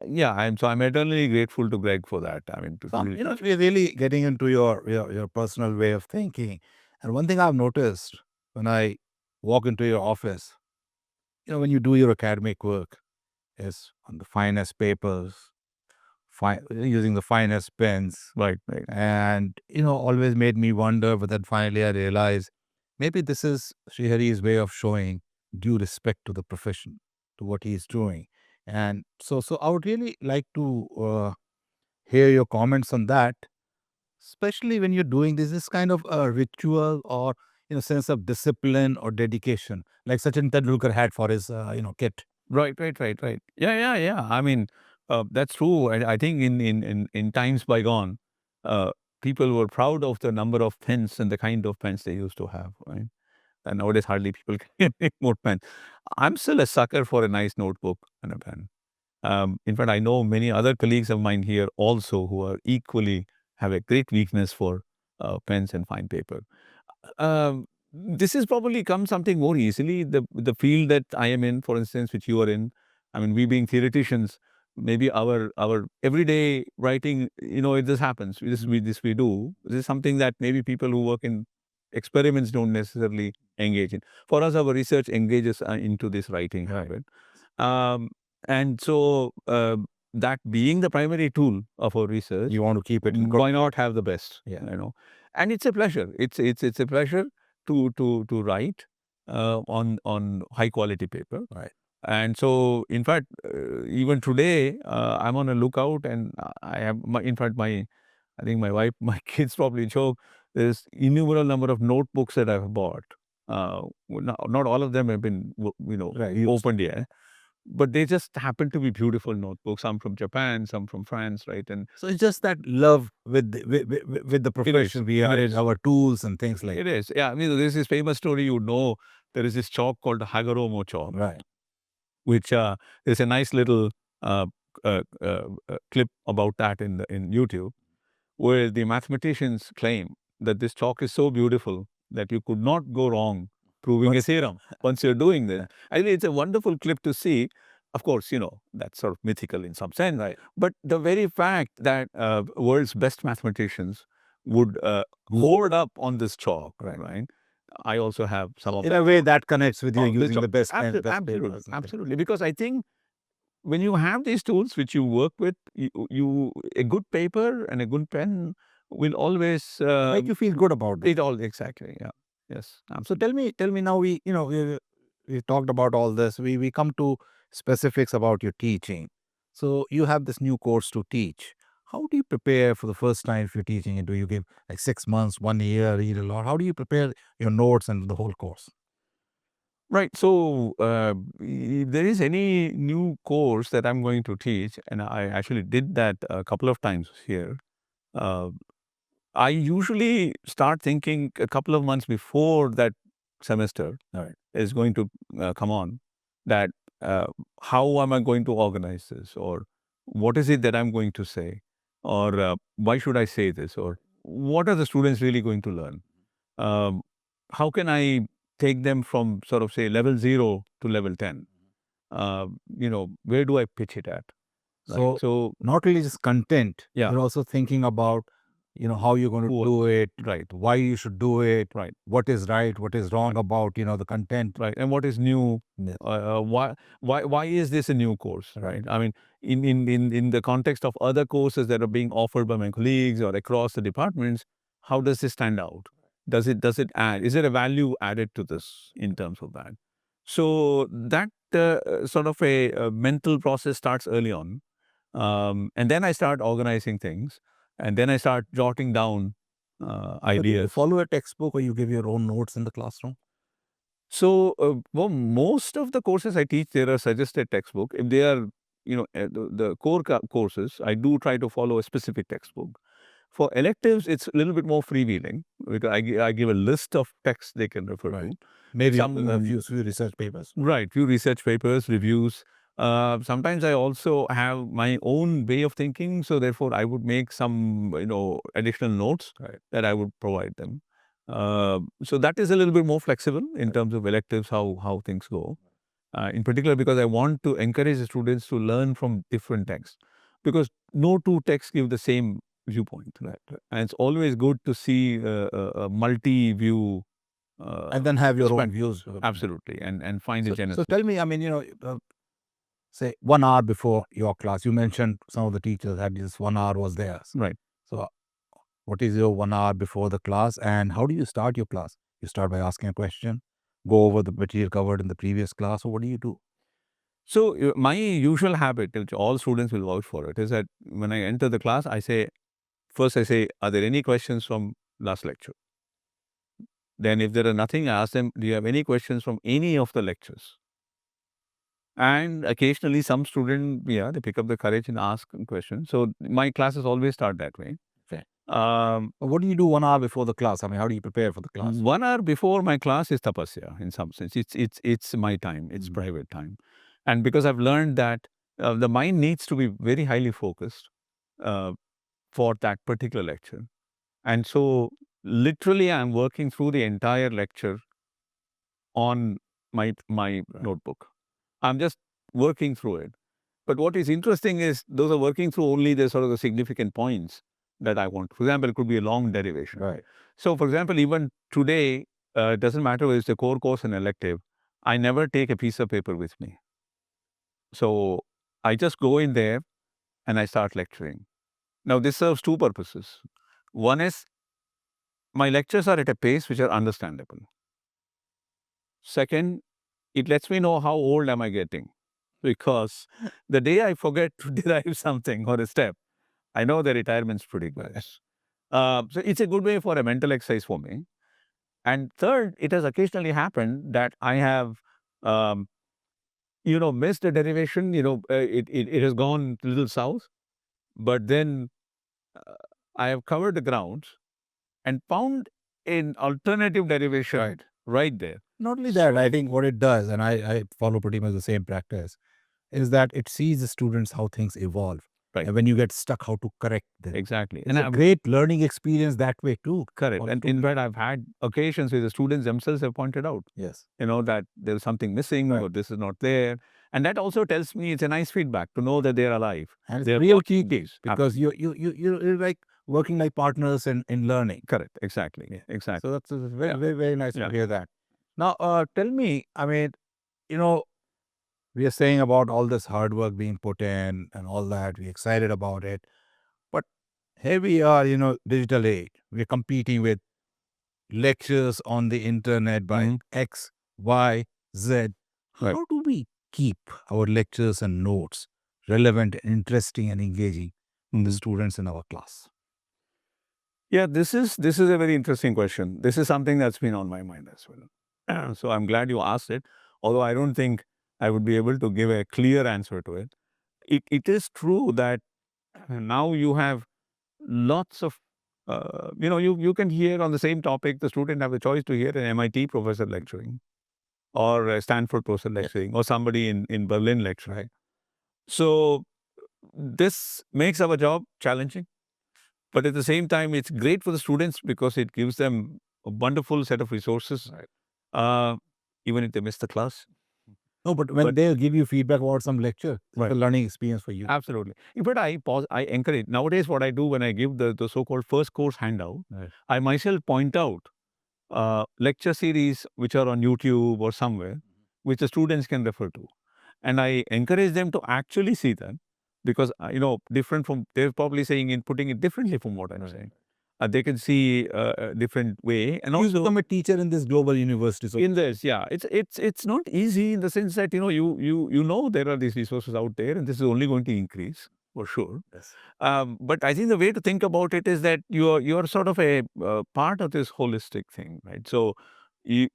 eternally grateful to Greg for that. I mean, we're really getting into your personal way of thinking. And one thing I've noticed when I walk into your office, when you do your academic work, is on the finest papers, using the finest pens. Right. And, always made me wonder, but then finally I realized maybe this is Srihari's way of showing due respect to the profession, to what he's doing. And so I would really like to hear your comments on that, especially when you're doing this kind of a ritual or sense of discipline or dedication, like Sachin Tendulkar had for his kit. Right. Yeah. I mean, that's true. I think in times bygone, people were proud of the number of pens and the kind of pens they used to have. Right. And nowadays, hardly people can make more pens. I'm still a sucker for a nice notebook and a pen. In fact, I know many other colleagues of mine here also who are equally have a great weakness for pens and fine paper. This has probably come something more easily. The field that I am in, for instance, which you are in, I mean, we being theoreticians, maybe our everyday writing, this happens. This we do. This is something that maybe people who work in experiments don't necessarily engage in. For us, our research engages into this writing habit. And so that being the primary tool of our research, You want to keep it. why not have the best? Yeah. And it's a pleasure. It's a pleasure to write on high quality paper. Right. And so, in fact, even today, I'm on a lookout, and I have I think my wife, my kids probably joke. There's innumerable number of notebooks that I've bought. Not all of them have been opened yet. But they just happen to be beautiful notebooks. Some from Japan, some from France, right? And so it's just that love with the profession we are in, our tools and things like it is. Yeah, I mean, there's this famous story. There is this chalk called the Hagoromo chalk, right, which there's a nice little clip about that in YouTube, where the mathematicians claim that this chalk is so beautiful that you could not go wrong proving a theorem once you're doing this. I think it's a wonderful clip to see. Of course, that's sort of mythical in some sense. Right. But the very fact that world's best mathematicians would hoard up on this chalk, right? I also have some of in a way that connects with you this using chalk. the best Absolutely. Because I think when you have these tools which you work with, a good paper and a good pen will always make you feel good about it. Exactly. Yeah. Yes. So tell me now, we talked about all this. We come to specifics about your teaching. So you have this new course to teach. How do you prepare for the first time if you're teaching it? Do you give like 6 months, 1 year, read a lot? How do you prepare your notes and the whole course? Right. So if there is any new course that I'm going to teach, and I actually did that a couple of times here, I usually start thinking a couple of months before that semester is going to come on, that how am I going to organize this, or what is it that I'm going to say, or why should I say this, or what are the students really going to learn? Um, how can I take them from sort of say level 0 to level 10? Where do I pitch it at? So, So not really just content, yeah, you're also thinking about, how you're going to do it, right, why you should do it, right, what is right, what is wrong about, the content. right, and what is new? Yes. Why is this a new course? Right. Right. I mean, in the context of other courses that are being offered by my colleagues or across the departments, how does this stand out? Does it add? Is there a value added to this in terms of that? So that sort of a mental process starts early on, and then I start organizing things, and then I start jotting down So do you ideas. follow a textbook or you give your own notes in the classroom? So, well, most of the courses I teach, there are suggested textbook. If they are, the core courses, I do try to follow a specific textbook. For electives, it's a little bit more freewheeling because I give a list of texts they can refer to. Maybe Some a few research papers. Right, few research papers, reviews. Sometimes I also have my own way of thinking, so therefore I would make some, additional notes that I would provide them. So that is a little bit more flexible in terms of electives, how things go. In particular, because I want to encourage the students to learn from different texts, because no two texts give the same viewpoint, right? And it's always good to see a multi-view And then have your own perspective. views. Absolutely, and find a So genesis. tell me, I mean, say 1 hour before your class, you mentioned some of the teachers had just 1 hour was theirs. Right. So what is your 1 hour before the class and how do you start your class? You start by asking a question, go over the material covered in the previous class, or what do you do? So my usual habit, which all students will vouch for it, is that when I enter the class, I say, are there any questions from last lecture? Then if there are nothing, I ask them, do you have any questions from any of the lectures? And occasionally some student, they pick up the courage and ask questions. So my classes always start that way. Okay. Um, What do you do 1 hour before the class? I mean, how do you prepare for the class? 1 hour before my class is tapasya in some sense. It's my time. It's private time. And because I've learned that the mind needs to be very highly focused for that particular lecture. And so literally I'm working through the entire lecture on my notebook. I'm just working through it. But what is interesting is those are working through only the sort of the significant points that I want. For example, it could be a long derivation. Right. So, for example, even today, it doesn't matter whether it's a core course and elective, I never take a piece of paper with me. So, I just go in there and I start lecturing. Now, this serves two purposes. One is my lectures are at a pace which are understandable. Second, it lets me know how old am I getting. Because the day I forget to derive something or a step, I know the retirement's pretty close. So it's a good way for a mental exercise for me. And third, it has occasionally happened that I have, missed a derivation. It has gone a little south, but then I have covered the ground and found an alternative derivation right there. Not only that, I think what it does, and I follow pretty much the same practice, is that it sees the students how things evolve. Right. And when you get stuck, how to correct them. Exactly. It's a great learning experience that way too. Correct. And in fact, I've had occasions where the students themselves have pointed out, Yes. that there's something missing or this is not there. And that also tells me it's a nice feedback to know that they're alive. And it's They're real watching key these. because you're like working like partners in learning. Correct. Exactly. Exactly. So that's very, very, very nice Yeah. to hear that. Now, tell me, I mean, we are saying about all this hard work being put in and all that. We're excited about it. But here we are, digital age. We're competing with lectures on the internet by X, Y, Z. Right. How do we keep our lectures and notes relevant, interesting, and engaging to the students in our class? Yeah, this is a very interesting question. This is something that's been on my mind as well. So I'm glad you asked it, although I don't think I would be able to give a clear answer to it. It is true that now you have lots of, you can hear on the same topic, the student have a choice to hear an MIT professor lecturing or a Stanford professor lecturing or somebody in Berlin lecturing. So this makes our job challenging, but at the same time, it's great for the students because it gives them a wonderful set of resources, uh, even if they miss the class. No, but when they'll give you feedback about some lecture, it's a learning experience for you. Absolutely. But I encourage. Nowadays, what I do when I give the so-called first course handout, I myself point out lecture series which are on YouTube or somewhere, which the students can refer to. And I encourage them to actually see them because, different from, they're probably putting it differently from what I'm saying. They can see a different way. And You also become a teacher in this global university. So in this, it's not easy in the sense that, you there are these resources out there and this is only going to increase for sure. yes. But I think the way to think about it is that you're sort of a part of this holistic thing, right? So you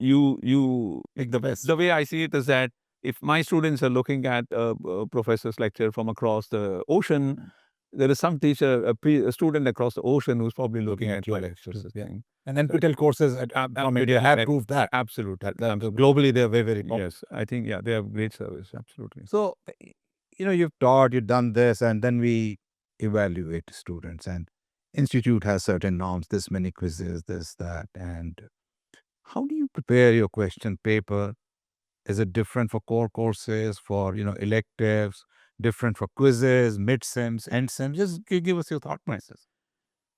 Make the best. the way I see it is that if my students are looking at a professor's lecture from across the ocean, there is some teacher, a student across the ocean who's probably looking at your lectures. And NPTEL courses from India have proved that. Absolutely. Globally, they're very, very popular. Yes, I think, they have great service. Absolutely. So, you've taught, you've done this, and then we evaluate students, and institute has certain norms, this many quizzes, this, that, and how do you prepare your question paper? Is it different for core courses, for, electives, different for quizzes, mid-sems, end-sems? Just give us your thought process.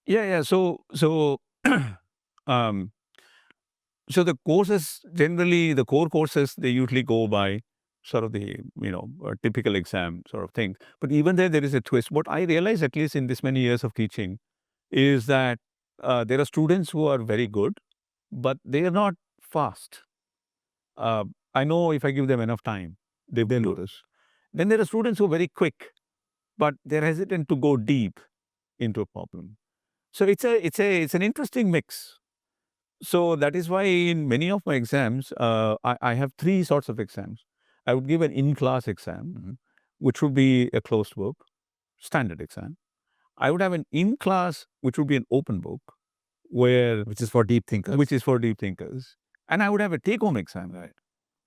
Yeah. So um, so the courses, generally, the core courses, they usually go by sort of the, typical exam sort of thing. But even there is a twist. What I realize, at least in this many years of teaching, is that there are students who are very good, but they are not fast. I know if I give them enough time, they will do this. Then there are students who are very quick, but they're hesitant to go deep into a problem. So it's an interesting mix. So that is why in many of my exams, I have three sorts of exams. I would give an in-class exam, which would be a closed book, standard exam. I would have an in-class, which would be an open book, Which is for deep thinkers. And I would have a take-home exam,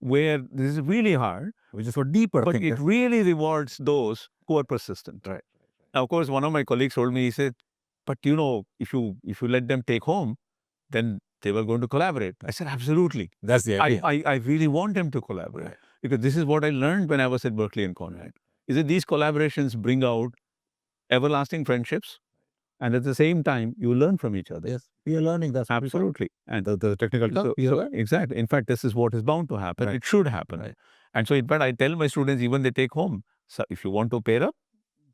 where this is really hard, Which is for deeper but thinkers. it really rewards those who are persistent. Right. Now, of course, one of my colleagues told me, he said, but if you let them take home, then they were going to collaborate. I said, absolutely. That's the idea. I really want them to collaborate because this is what I learned when I was at Berkeley and Cornell. Is that these collaborations bring out everlasting friendships, and at the same time, you learn from each other. Yes, we are learning. That's absolutely. And the technical stuff. Exactly. In fact, this is what is bound to happen. It should happen. And so, in fact, I tell my students, even they take home, so if you want to pair up,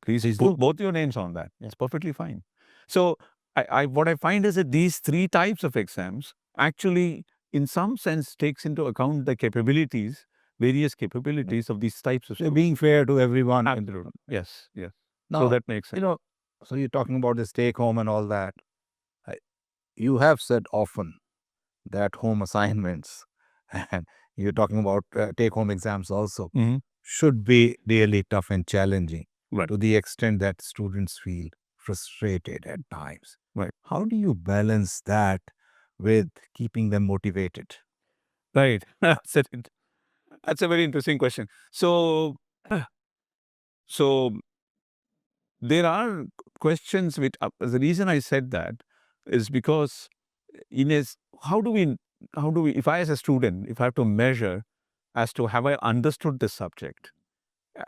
please put both your names on that. It's perfectly fine. So, what I find is that these three types of exams actually, in some sense, takes into account the capabilities, various capabilities of these types of students. Being fair to everyone. Absolutely. Yes. Now, so that makes sense. So you're talking about this take home and all that. You have said often that home assignments, and you're talking about take home exams also, should be really tough and challenging to the extent that students feel frustrated at times. Right. How do you balance that with keeping them motivated? Right. That's a very interesting question. So there are questions which, the reason I said that is because how do we, if I as a student, if I have to measure as to have I understood this subject,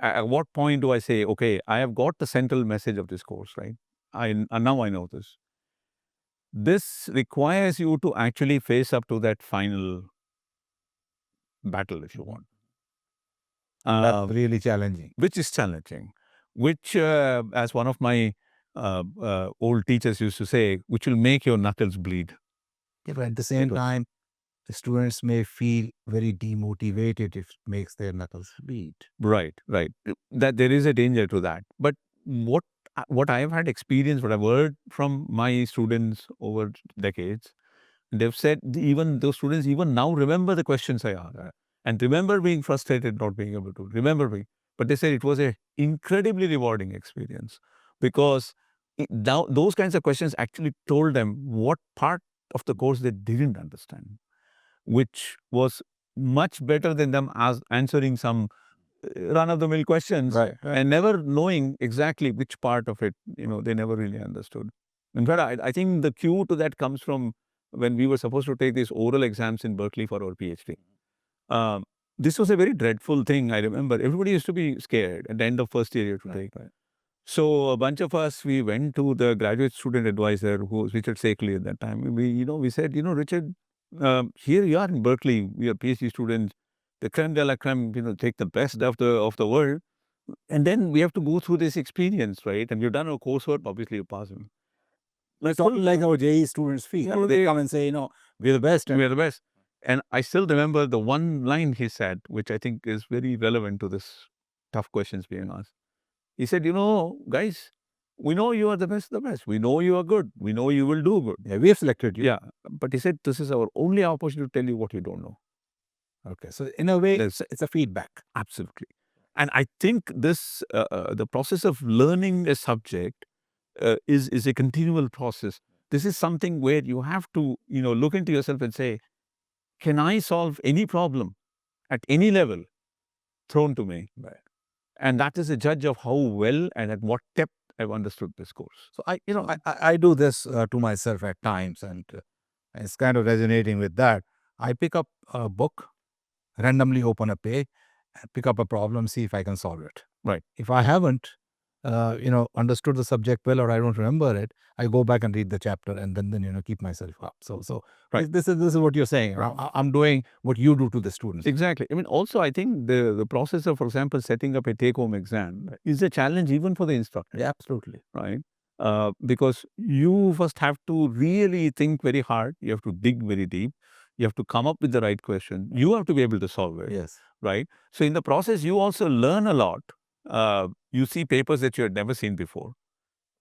at what point do I say, okay, I have got the central message of this course, right? Now I know this. This requires you to actually face up to that final battle, if you want. That's really challenging. Which is challenging. Which, as one of my old teachers used to say, which will make your knuckles bleed. Yeah, but at the same time, the students may feel very demotivated if it makes their knuckles bleed. Right. That there is a danger to that. But what I have had experience, what I've heard from my students over decades, they've said even those students even now remember the questions I asked and remember being frustrated not being able to remember me. But they said it was an incredibly rewarding experience because those kinds of questions actually told them what part of the course they didn't understand, which was much better than them as answering some run-of-the-mill questions and never knowing exactly which part of it, they never really understood. In fact, I think the cue to that comes from when we were supposed to take these oral exams in Berkeley for our PhD. This was a very dreadful thing, I remember. Everybody used to be scared at the end of first year to take. So a bunch of us, we went to the graduate student advisor, who was Richard Sakeley at that time. We said, Richard, here you are in Berkeley, we are PhD students, the creme de la creme, take the best of the world. And then we have to go through this experience, right? And we've done our coursework, obviously you pass them. It's not like our JE students feel. They come and say, we're the best. We're the best. And I still remember the one line he said, which I think is very relevant to this tough questions being asked. He said, guys, we know you are the best of the best. We know you are good. We know you will do good. Yeah, we have selected you. Yeah. But he said, this is our only opportunity to tell you what you don't know. Okay. So in a way, it's a feedback. Absolutely. And I think this, the process of learning a subject is a continual process. This is something where you have to, look into yourself and say, can I solve any problem at any level thrown to me? Right. And that is a judge of how well and at what depth I've understood this course. So I do this to myself at times, and it's kind of resonating with that. I pick up a book, randomly open a page, and pick up a problem, see if I can solve it. Right. If I haven't, understood the subject well, or I don't remember it, I go back and read the chapter, and then keep myself up. So Right. this is what you're saying. Right? I'm doing what you do to the students. Exactly. I mean, also I think the process of, for example, setting up a take-home exam is a challenge even for the instructor. Yeah, absolutely. Right. Because you first have to really think very hard. You have to dig very deep. You have to come up with the right question. You have to be able to solve it. Yes. Right. So in the process, you also learn a lot. You see papers that you had never seen before,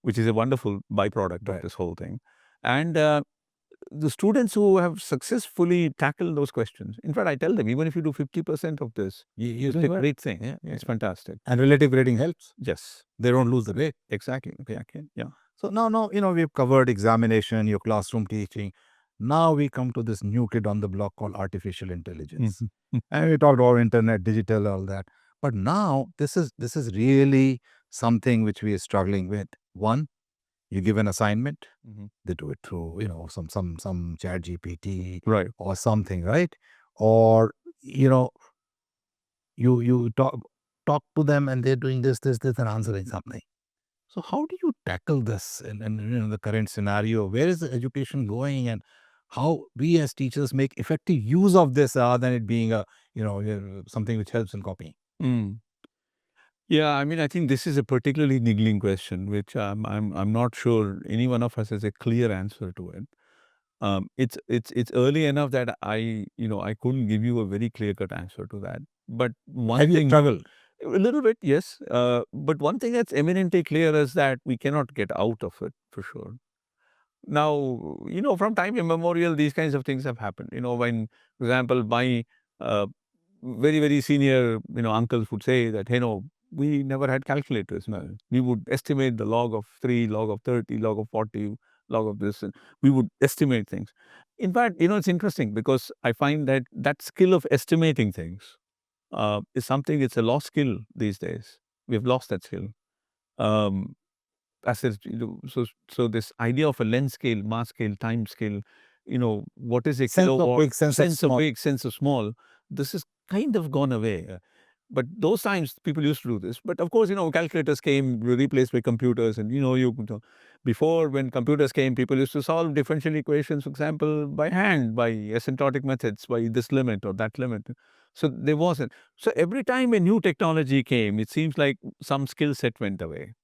which is a wonderful byproduct of this whole thing. And the students who have successfully tackled those questions, in fact, I tell them, even if you do 50% of this, it's a great thing. Yeah, it's fantastic. And relative grading helps. Yes. They don't lose the grade. Exactly. Yeah. So now, we've covered examination, your classroom teaching. Now we come to this new kid on the block called artificial intelligence. And we talked about internet, digital, all that. But now this is really something which we are struggling with. One, you give an assignment, they do it through, some chat GPT, right, or something, right? Or, you talk to them and they're doing this, and answering something. So how do you tackle this in the current scenario? Where is the education going, and how we as teachers make effective use of this rather than it being something which helps in copying? Yeah, I mean, I think this is a particularly niggling question, which I'm not sure any one of us has a clear answer to it. It's early enough that I couldn't give you a very clear-cut answer to that. But one Have you thing, struggled? a little bit, yes. But one thing that's eminently clear is that we cannot get out of it for sure. Now, from time immemorial, these kinds of things have happened. When, for example, my very, very senior, uncles would say that, hey, no, we never had calculators. No. We would estimate the log of 3, log of 30, log of 40, log of this, and we would estimate things. In fact, it's interesting because I find that skill of estimating things is something, it's a lost skill these days. We've lost that skill. So this idea of a length scale, mass scale, time scale, what is a kilowatt, sense of big, sense of small, this has kind of gone away. But those times people used to do this. But of course, calculators came, were replaced by computers, and before, when computers came, people used to solve differential equations, for example, by hand, by asymptotic methods, by this limit or that limit. So there wasn't. So every time a new technology came, it seems like some skill set went away.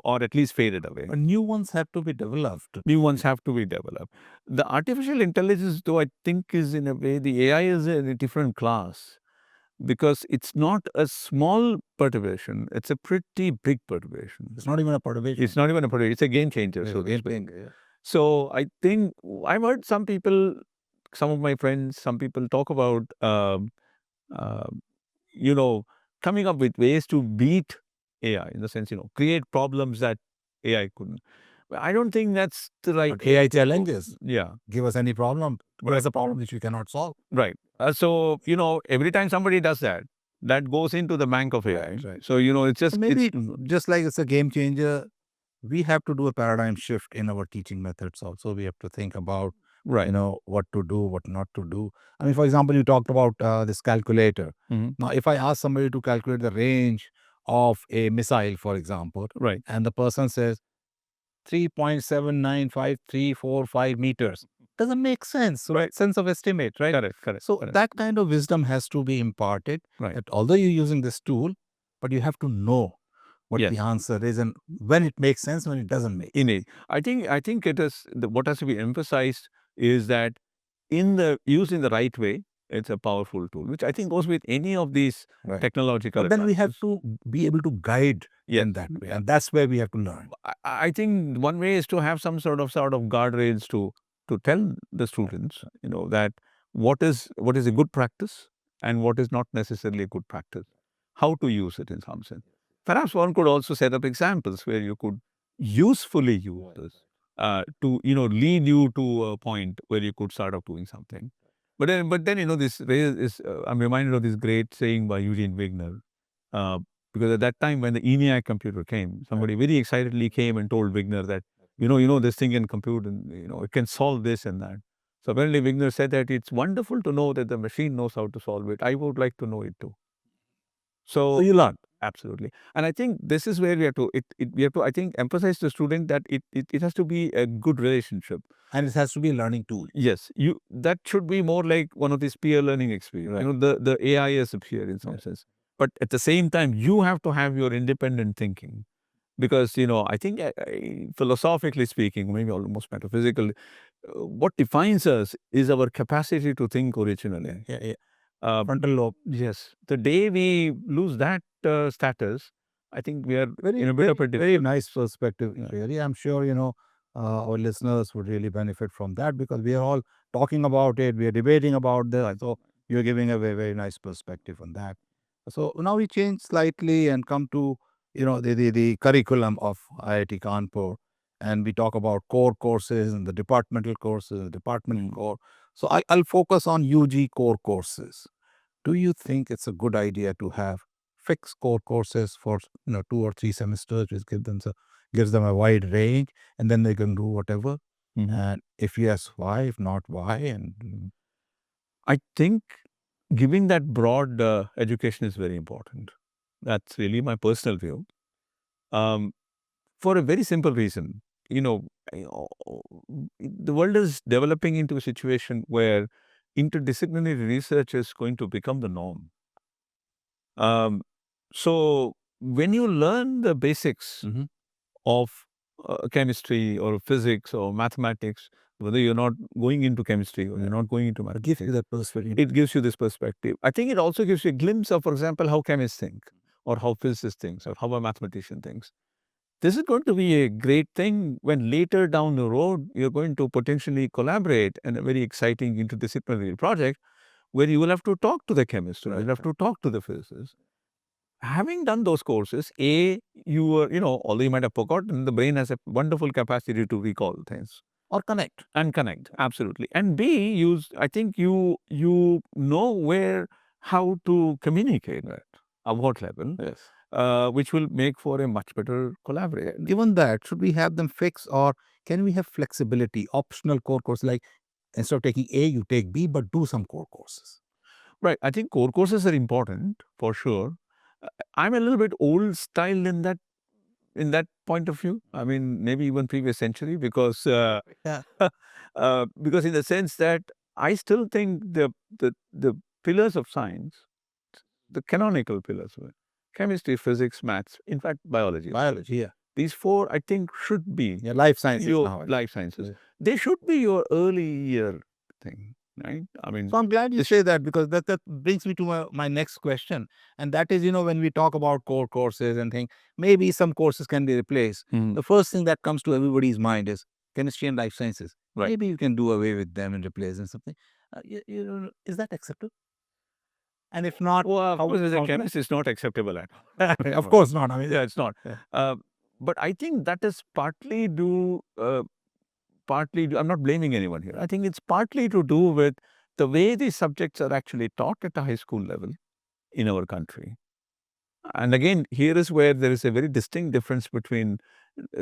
Or at least faded away. But new ones have to be developed. New ones have to be developed. The artificial intelligence, though, I think is in a way, the AI is in a different class because it's not a small perturbation. It's a pretty big perturbation. It's not even a perturbation. It's not even a perturbation. It's a game changer. So I think I've heard some of my friends, some people talk about, coming up with ways to beat AI, in the sense, create problems that AI couldn't. But I don't think that's the right. But AI challenges. Yeah. Give us any problem. Give us a problem which we cannot solve. Right. So, every time somebody does that, that goes into the bank of AI. Right. So, it's just Maybe just like it's a game changer, we have to do a paradigm shift in our teaching methods also. We have to think about, right. what to do, what not to do. I mean, for example, you talked about this calculator. Mhm. Now, if I ask somebody to calculate the range of a missile, for example, Right. and the person says 3.795345 meters, doesn't make sense. So, Right. sense of estimate, right? Correct. So, that kind of wisdom has to be imparted. Right. That although you're using this tool, but you have to know what Yes. the answer is and when it makes sense, when it doesn't make In it, I think it is what has to be emphasized is that used in the right way, it's a powerful tool, which I think goes with any of these Right. technological. But then we have to be able to guide in that way, and that's where we have to learn. I think one way is to have some sort of guardrails to tell the students, that what is a good practice and what is not necessarily a good practice, how to use it in some sense. Perhaps one could also set up examples where you could usefully use this to lead you to a point where you could start off doing something. But then this is I'm reminded of this great saying by Eugene Wigner. Because at that time when the ENIAC computer came, somebody very excitedly came and told Wigner that, this thing can compute and, it can solve this and that. So apparently Wigner said that it's wonderful to know that the machine knows how to solve it. I would like to know it too. So you learn. Absolutely. And I think this is where we have to, we have to, I think, emphasize to the student that it has to be a good relationship. And it has to be a learning tool. Yes, that should be more like one of these peer learning experience. Right. The AI is a peer in some sense. But at the same time, you have to have your independent thinking. Because, I think philosophically speaking, maybe almost metaphysical, what defines us is our capacity to think originally. Frontal lobe. Yes. The day we lose that status, I think we are in a bit of a Very nice perspective, really. I'm sure, our listeners would really benefit from that because we are all talking about it. We are debating about this. So you're giving a very, very nice perspective on that. So now we change slightly and come to, the curriculum of IIT Kanpur. And we talk about core courses and the departmental courses, departmental core. So I'll focus on UG core courses. Do you think it's a good idea to have fixed core courses for 2 or 3 semesters, which gives them a wide range, and then they can do whatever? And if yes, why? If not, why? And I think giving that broad education is very important. That's really my personal view. For a very simple reason, the world is developing into a situation where interdisciplinary research is going to become the norm. So when you learn the basics of chemistry or physics or mathematics, whether you're not going into chemistry or you're not going into mathematics, it gives you this perspective. I think it also gives you a glimpse of, for example, how chemists think or how physicists think or how a mathematician thinks. This is going to be a great thing when later down the road, you're going to potentially collaborate in a very exciting interdisciplinary project where you will have to talk to the chemist, you'll have to talk to the physicist. Having done those courses, you were, although you might have forgotten, the brain has a wonderful capacity to recall things. Or connect. And connect, absolutely. And B, I think you know how to communicate at what level. Yes. Which will make for a much better collaboration. Given that, should we have them fixed or can we have flexibility, optional core courses, like instead of taking A, you take B, but do some core courses? Right. I think core courses are important for sure. I'm a little bit old style in that point of view. I mean, maybe even previous century because because in the sense that I still think the pillars of science, the canonical pillars, chemistry, physics, maths, in fact, biology. Biology, yeah. These 4, I think, should be life sciences. Life sciences. They should be your early year thing, right? I mean, so I'm glad you say that because that brings me to my next question. And that is, when we talk about core courses and things, maybe some courses can be replaced. The first thing that comes to everybody's mind is chemistry and life sciences. Right. Maybe you can do away with them and replace them something. Is that acceptable? And if not, well, of course, as a chemist, it's not acceptable at all. Of course not. I mean, yeah, it's not. But I think that is partly I'm not blaming anyone here. I think it's partly to do with the way these subjects are actually taught at a high school level in our country. And again, here is where there is a very distinct difference between,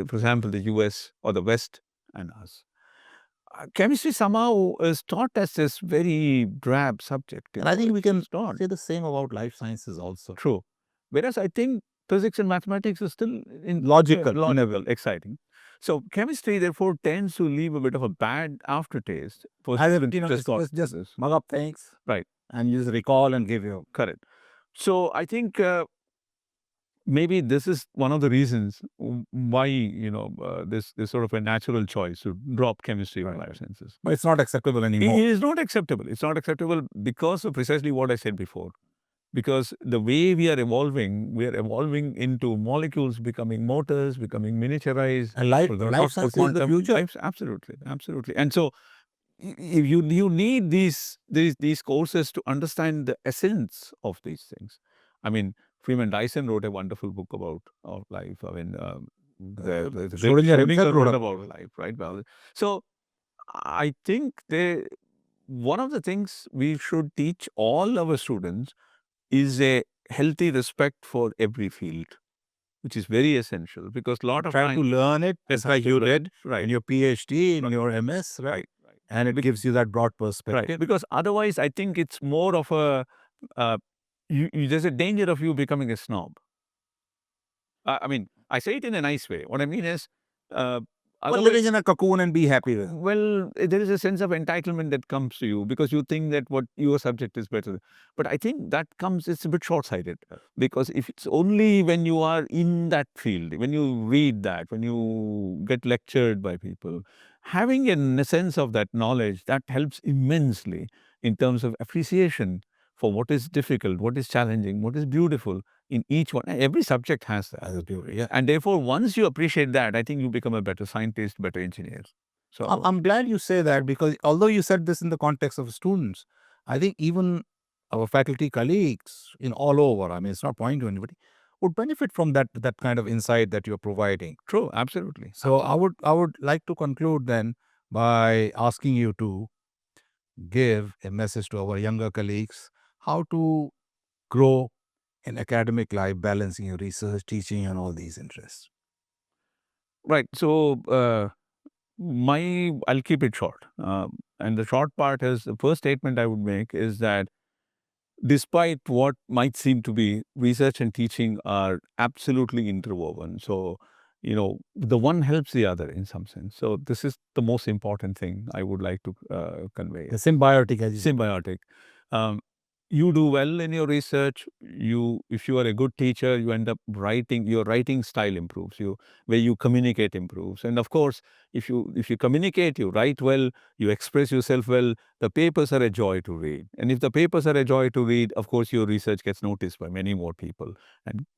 for example, the US or the West and us. Chemistry somehow is taught as this very drab subject. And I think we can It's not. say the same about life sciences also. True. Whereas I think physics and mathematics is still Logical. exciting. So chemistry, therefore, tends to leave a bit of a bad aftertaste. It's just mug up things. Right. And you just recall and give you. Correct. So I think maybe this is one of the reasons why, this sort of a natural choice to drop chemistry from life sciences. But it's not acceptable anymore. It is not acceptable. It's not acceptable because of precisely what I said before. Because the way we are evolving into molecules becoming motors, becoming miniaturized. And life science is the future. Absolutely. And so you need these courses to understand the essence of these things. I mean, Freeman Dyson wrote a wonderful book about life. I mean, Schrödinger wrote about life, right? So I think one of the things we should teach all our students is a healthy respect for every field, which is very essential, because a lot of trying to learn it as you did right in your PhD, in your MS, right? And it gives you that broad perspective. Right. Because otherwise, I think it's more of a there's a danger of you becoming a snob. I mean, I say it in a nice way. What I mean is, living in a cocoon and be happy with. Well, there is a sense of entitlement that comes to you because you think that what your subject is better. But I think it's a bit short-sighted, because if it's only when you are in that field, when you read that, when you get lectured by people, having a sense of that knowledge, that helps immensely in terms of appreciation for what is difficult, what is challenging, what is beautiful in each one. Every subject has that. As a beauty, yeah. And therefore, once you appreciate that, I think you become a better scientist, better engineer. So I'm glad you say that, because although you said this in the context of students, I think even our faculty colleagues in all over, I mean, it's not pointing to anybody, would benefit from that kind of insight that you're providing. True, absolutely. So I would like to conclude then by asking you to give a message to our younger colleagues how to grow in academic life, balancing your research, teaching, and all these interests. Right. So I'll keep it short. And the short part is, the first statement I would make is that despite what might seem to be, research and teaching are absolutely interwoven. So, the one helps the other in some sense. So this is the most important thing I would like to convey. The symbiotic. Symbiotic. You do well in your research. If you are a good teacher, you end up writing. Your writing style improves. Where you communicate improves. And of course, if you communicate, you write well, you express yourself well, the papers are a joy to read. And if the papers are a joy to read, of course, your research gets noticed by many more people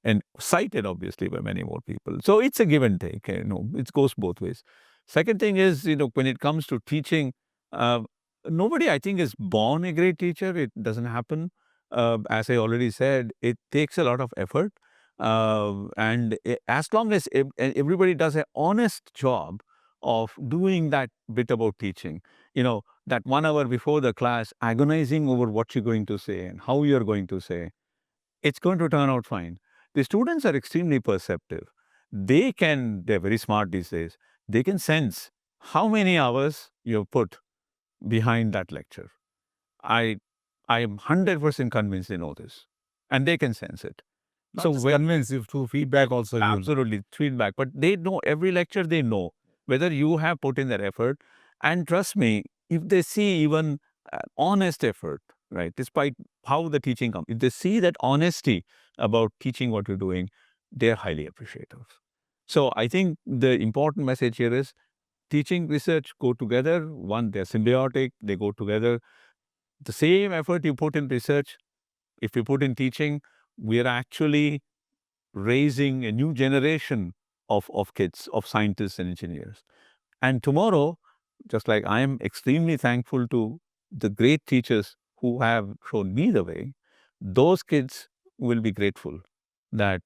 and cited, obviously, by many more people. So it's a give and take. It goes both ways. Second thing is, when it comes to teaching, nobody, I think, is born a great teacher. It doesn't happen. As I already said, it takes a lot of effort. And as long as everybody does an honest job of doing that bit about teaching, that 1 hour before the class, agonizing over what you're going to say and how you're going to say, it's going to turn out fine. The students are extremely perceptive. They're very smart these days. They can sense how many hours you've put behind that lecture. I am 100% convinced they know this, and they can sense it. So convinced, you through feedback also. Absolutely, feedback. But they know every lecture. They know whether you have put in that effort, and trust me, if they see even honest effort, right, despite how the teaching comes, if they see that honesty about teaching what you're doing, they're highly appreciative. So I think the important message here is, teaching, research go together. One, they're symbiotic, they go together. The same effort you put in research, if you put in teaching, we are actually raising a new generation of kids, of scientists and engineers. And tomorrow, just like I am extremely thankful to the great teachers who have shown me the way, those kids will be grateful that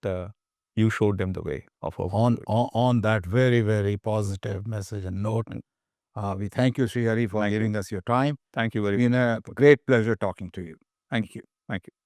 you showed them the way of how to do it. On that very, very positive message and note, we thank you, Srihari, for Thank you. giving us your time. Thank you very It's much. been a great pleasure talking to you. Thank you. Thank you.